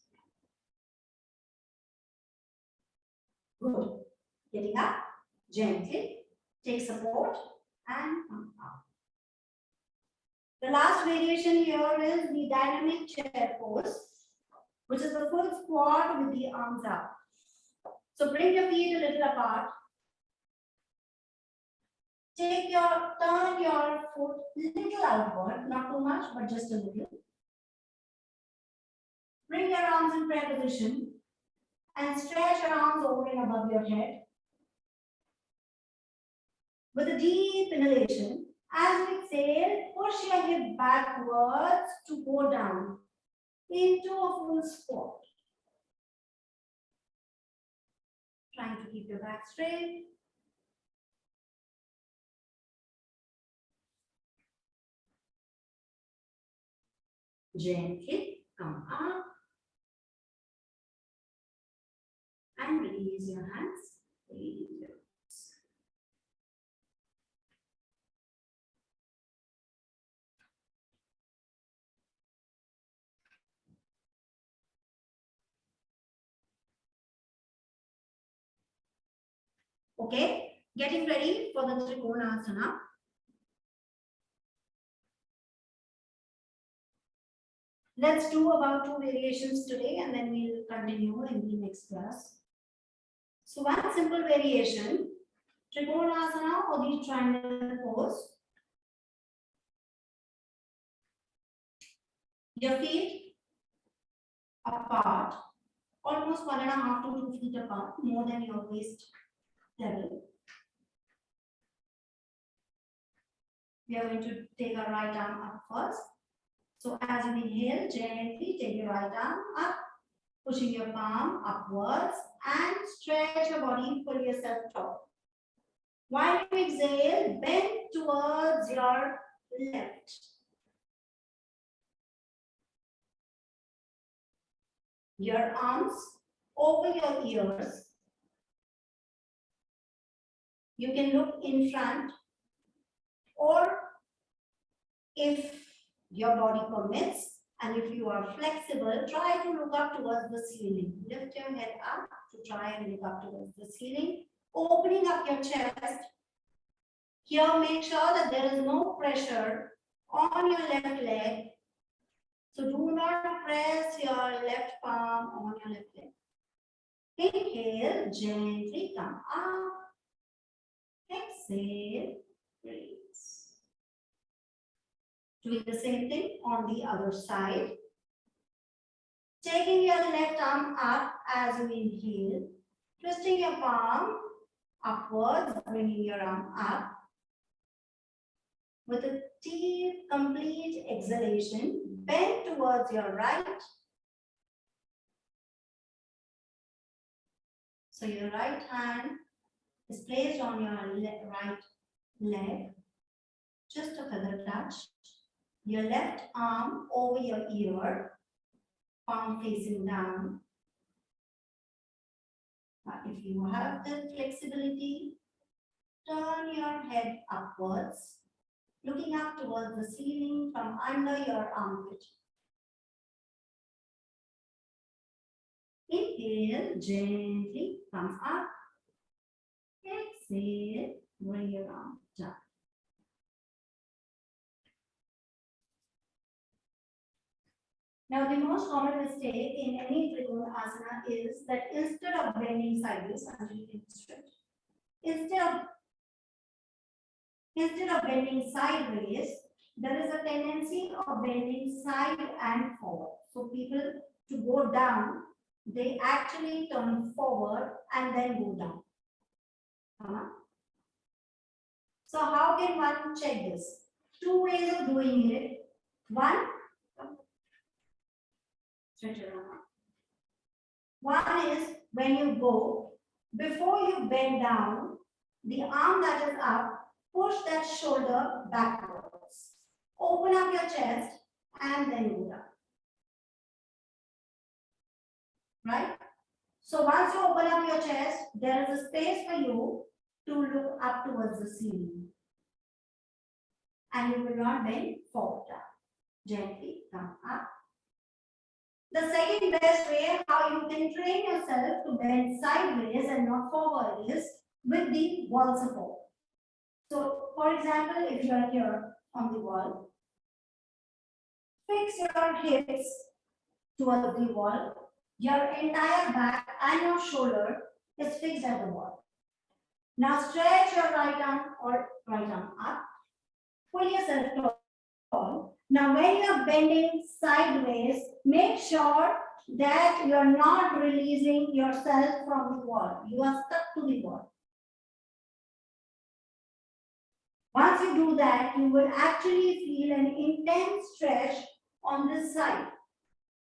Good. Getting up gently, take support and come up. The last variation here is the dynamic chair pose, which is the full squat with the arms up. So bring your feet a little apart. Turn your foot little outward, not too much, but just a little. Bring your arms in prayer position and stretch your arms over and above your head. With a deep inhalation, as you exhale, push your hip backwards to go down into a full squat. Trying to keep your back straight. Gently come up and release your hands. Release your hands. Okay, getting ready for the Trikonasana. Let's do about 2 variations today and then we'll continue in the next class. So one simple variation, Trikonasana or the triangle pose. Your feet apart, almost 1.5 to 2 feet apart, more than your waist level. We are going to take our right arm up first. So as you inhale, gently take your right arm up, pushing your palm upwards and stretch your body, pull yourself tall. While you exhale, bend towards your left. Your arms over your ears. You can look in front, or if your body permits and if you are flexible, try to look up towards the ceiling. Lift your head up to try and look up towards the ceiling, opening up your chest. Here, make sure that there is no pressure on your left leg. So do not press your left palm on your left leg. Inhale, gently come up. Exhale, release. Doing the same thing on the other side. Taking your left arm up as you inhale. Twisting your palm upwards, bringing your arm up. With a deep, complete exhalation, bend towards your right. So your right hand is placed on your right leg, just a feather touch. Your left arm over your ear, palm facing down. Now, if you have the flexibility, turn your head upwards, looking up towards the ceiling from under your armpit. Inhale, gently come up. Exhale, bring your arm down. Now, the most common mistake in any Trikonasana is that instead of bending sideways, instead of bending sideways, there is a tendency of bending side and forward. So people to go down, they actually turn forward and then go down. So how can one check this? 2 ways of doing it. One, Stretch your arm up. One is when you go, before you bend down, the arm that is up, push that shoulder backwards. Open up your chest and then go down. Right? So once you open up your chest, there is a space for you to look up towards the ceiling. And you will not bend forward down. Gently come up. The second best way how you can train yourself to bend sideways and not forward is with the wall support. So, for example, if you are here on the wall, fix your hips towards the wall. Your entire back and your shoulder is fixed at the wall. Now stretch your right arm or right arm up. Pull yourself tall. Now when you are bending sideways, make sure that you are not releasing yourself from the wall. You are stuck to the wall. Once you do that, you will actually feel an intense stretch on this side,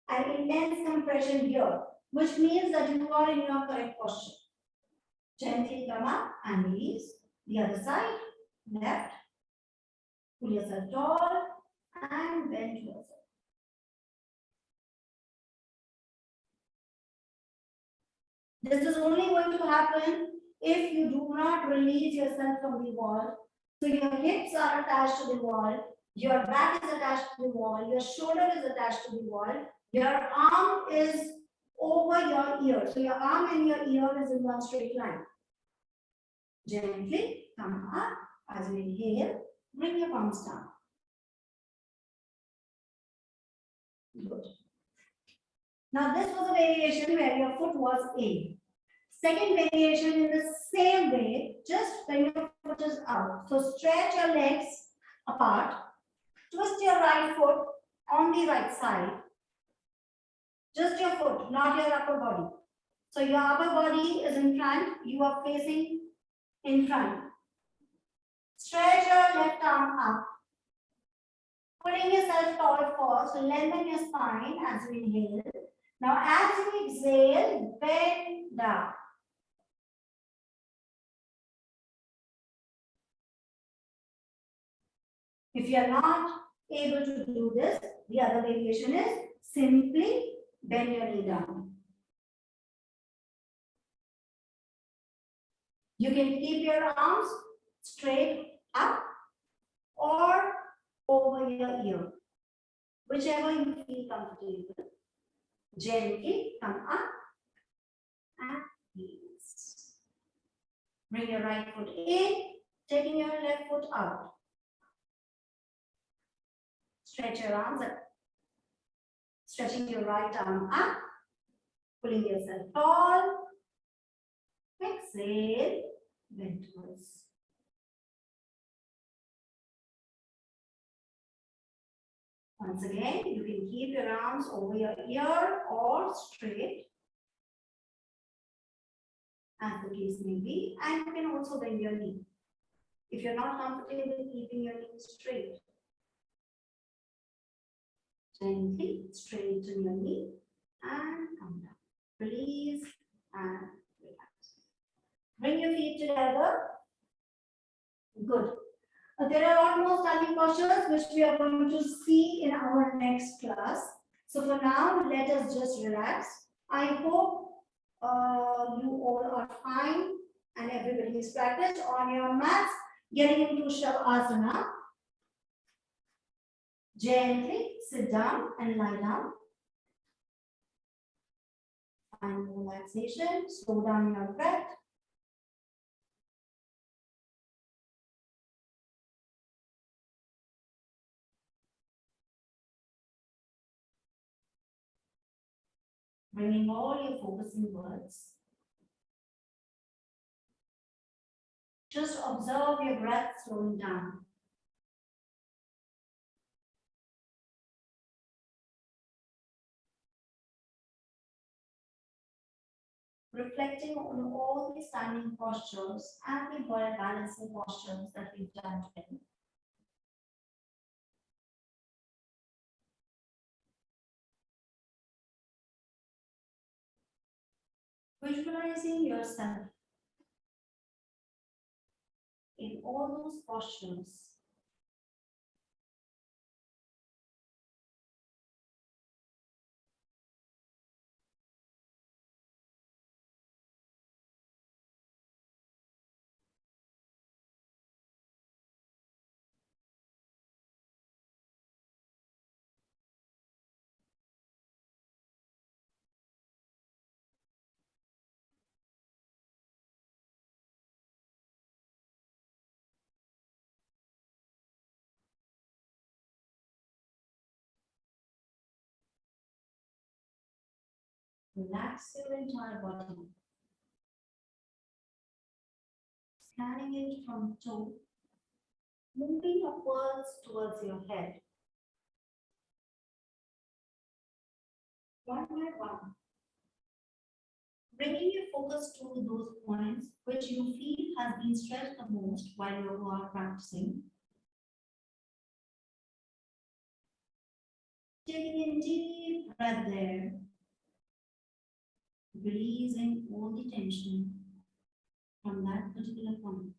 an intense compression here, which means that you are in your correct posture. Gently come up and release. The other side, left. Pull yourself tall and bend yourself. This is only going to happen if you do not release yourself from the wall. So your hips are attached to the wall, your back is attached to the wall, your shoulder is attached to the wall, your arm is over your ear. So your arm and your ear is in one straight line. Gently come up as you inhale, bring your palms down. Good. Now this was a variation where your foot was in. Second variation in the same way, just when your foot is out. So stretch your legs apart, twist your right foot on the right side. Just your foot, not your upper body. So your upper body is in front, you are facing in front. Stretch your left arm up. Putting yourself tall first, lengthen your spine as you inhale. Now as you exhale, bend down. If you are not able to do this, the other variation is simply bend your knee down. You can keep your arms straight up or over your ear, whichever you feel comfortable. Gently come up and release. Bring your right foot in, taking your left foot out. Stretch your arms up. Stretching your right arm up, pulling yourself tall. Exhale, bend towards. Once again, you can keep your arms over your ear or straight, as the case may be, and you can also bend your knee. If you're not comfortable keeping your knee straight, gently straighten your knee and come down. Release and relax. Bring your feet together. Good. There are a lot more standing postures which we are going to see in our next class. So for now, let us just relax. I hope you all are fine and everybody is practiced on your mats, getting into Shavasana. Gently sit down and lie down. Find relaxation, slow down your breath. Bringing all your focus inwards. Just observe your breath slowing down. Reflecting on all the standing postures and the balancing postures that we've done today. Visualizing yourself in all those postures. Relax your entire body, scanning it from toe, moving upwards towards your head, one by one, bringing your focus to those points which you feel has been stretched the most while you are practicing. Taking in deep breath there, releasing all the tension from that particular point.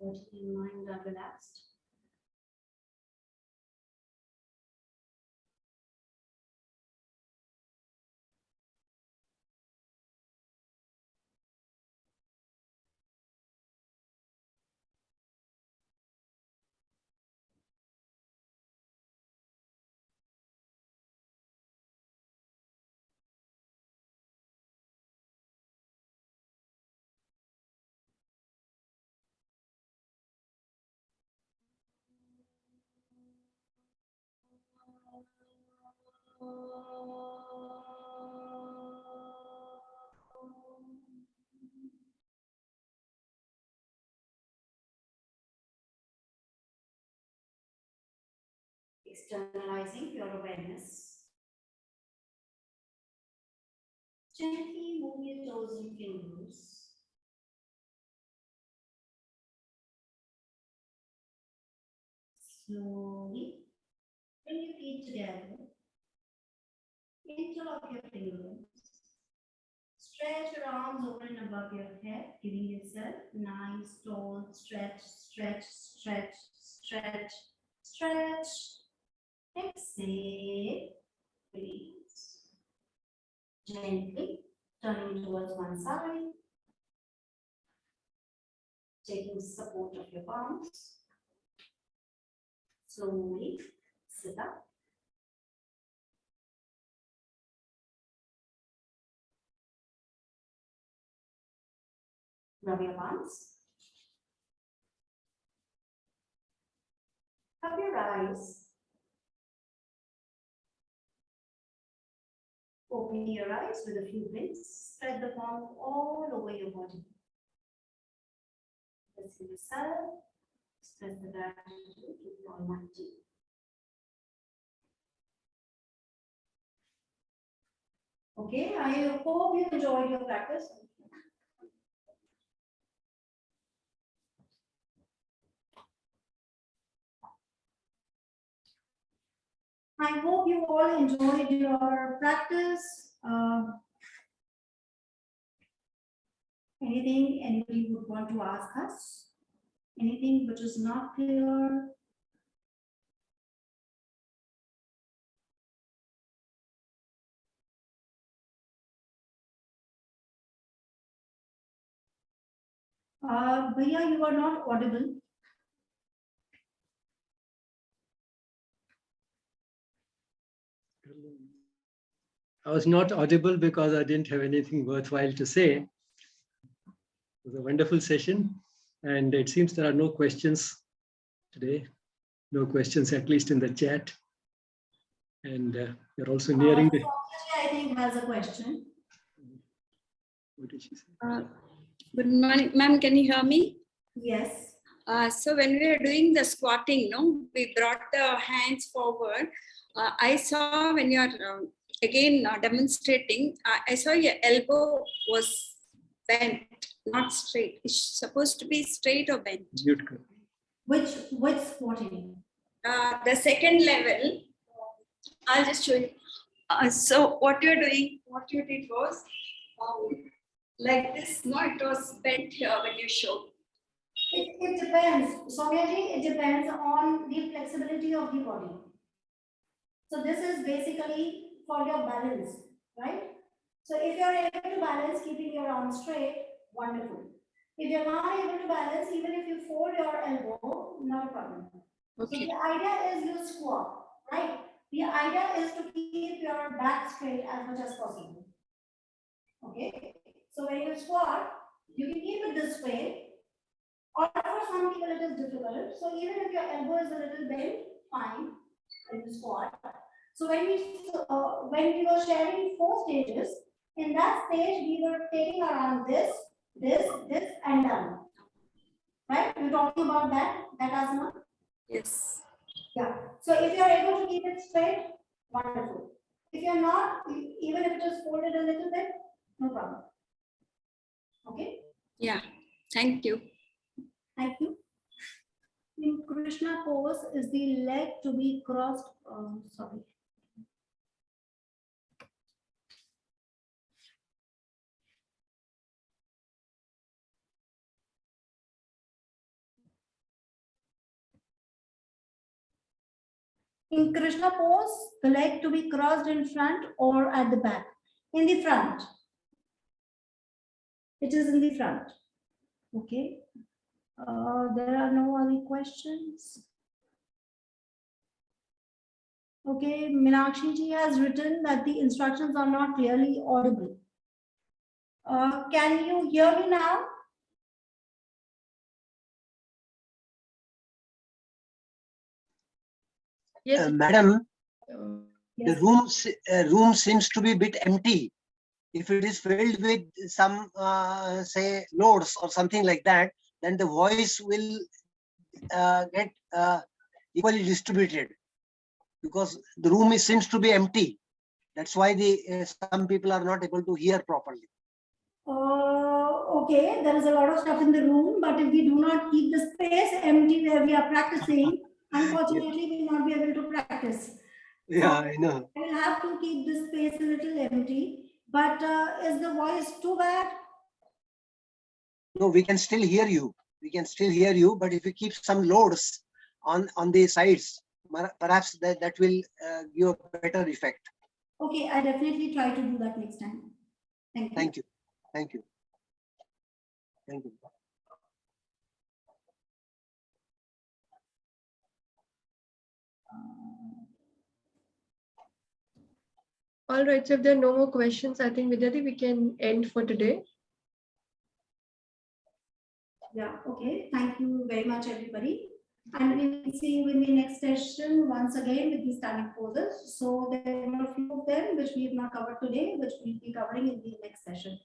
Body and mind are relaxed. Externalizing your awareness. Gently move your toes and fingers. Slowly bring your feet together. Interlock your fingers. Stretch your arms over and above your head, giving yourself nice, tall stretch, stretch, stretch, stretch, stretch. Exhale, release. Gently turning towards one side, taking support of your palms. Slowly sit up. Rub your palms. Rub your eyes. Open your eyes with a few blinks. Spread the palm all over your body. Blessing yourself. Express the gratitude to the Almighty. Okay, I hope you enjoyed your practice. I hope you all enjoyed your practice. Anything anybody would want to ask us? Anything which is not clear? Bhaiya, you are not audible. I was not audible because I didn't have anything worthwhile to say. It was a wonderful session, and it seems there are no questions today. No questions, at least in the chat. And you're also nearing the. I think has a question. What did she say? Good morning, ma'am. Can you hear me? Yes. So when we are doing the squatting, no, we brought the hands forward. I saw when you are again demonstrating, I saw your elbow was bent, not straight. It's supposed to be straight or bent. Which squatting? The second level, I'll just show you. So what you're doing, what you did was like this. No, it was bent here when you showed. It depends, Soumyaji, it depends on the flexibility of the body. So this is basically for your balance, right? So if you're able to balance, keeping your arms straight, wonderful. If you're not able to balance, even if you fold your elbow, not a problem. Okay. So the idea is you squat, right? The idea is to keep your back straight as much as possible. Okay? So when you squat, you can keep it this way. Or for some people it is difficult. So even if your elbow is a little bent, fine, when you squat. So when we were sharing 4 stages, in that stage we were taking around this, and down. Right? We're talking about that asana? Yes. Yeah. So if you are able to keep it straight, wonderful. If you're not, even if it is folded a little bit, no problem. Okay? Yeah. Thank you. Thank you. In Krishna pose is the leg to be crossed. Sorry. In Krishna pose, the leg to be crossed in front or at the back. In the front. It is in the front. Okay. There are no other questions. Okay, Meenakshi ji has written that the instructions are not clearly audible. Can you hear me now? Yes, madam, Yes. the room seems to be a bit empty. If it is filled with some, say, notes or something like that, then the voice will get equally distributed, because the room seems to be empty. That's why some people are not able to hear properly. Okay, there is a lot of stuff in the room, but if we do not keep the space empty where we are practicing, unfortunately, we will not be able to practice. Yeah, I know. I will have to keep the space a little empty. But is the voice too bad? No, we can still hear you. We can still hear you, but if you keep some loads on the sides, perhaps that will give a better effect. Okay, I definitely try to do that next time. Thank you. Thank you. Thank you. Thank you. All right, so if there are no more questions, I think Vidya, we can end for today. Yeah, okay. Thank you very much, everybody. And we will see you in the next session once again with the standing poses. So there are a few of them which we have not covered today, which we'll be covering in the next session.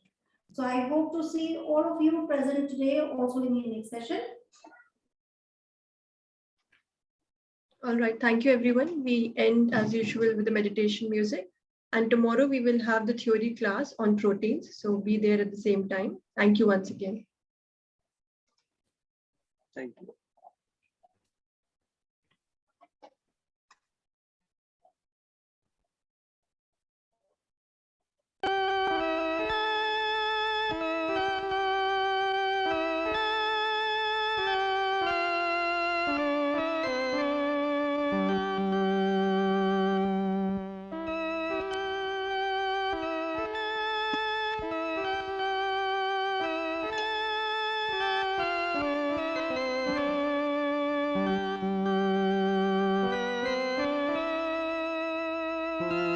So I hope to see all of you present today also in the next session. All right, thank you, everyone. We end as usual with the meditation music. And tomorrow we will have the theory class on proteins. So be there at the same time. Thank you once again. Thank you. ma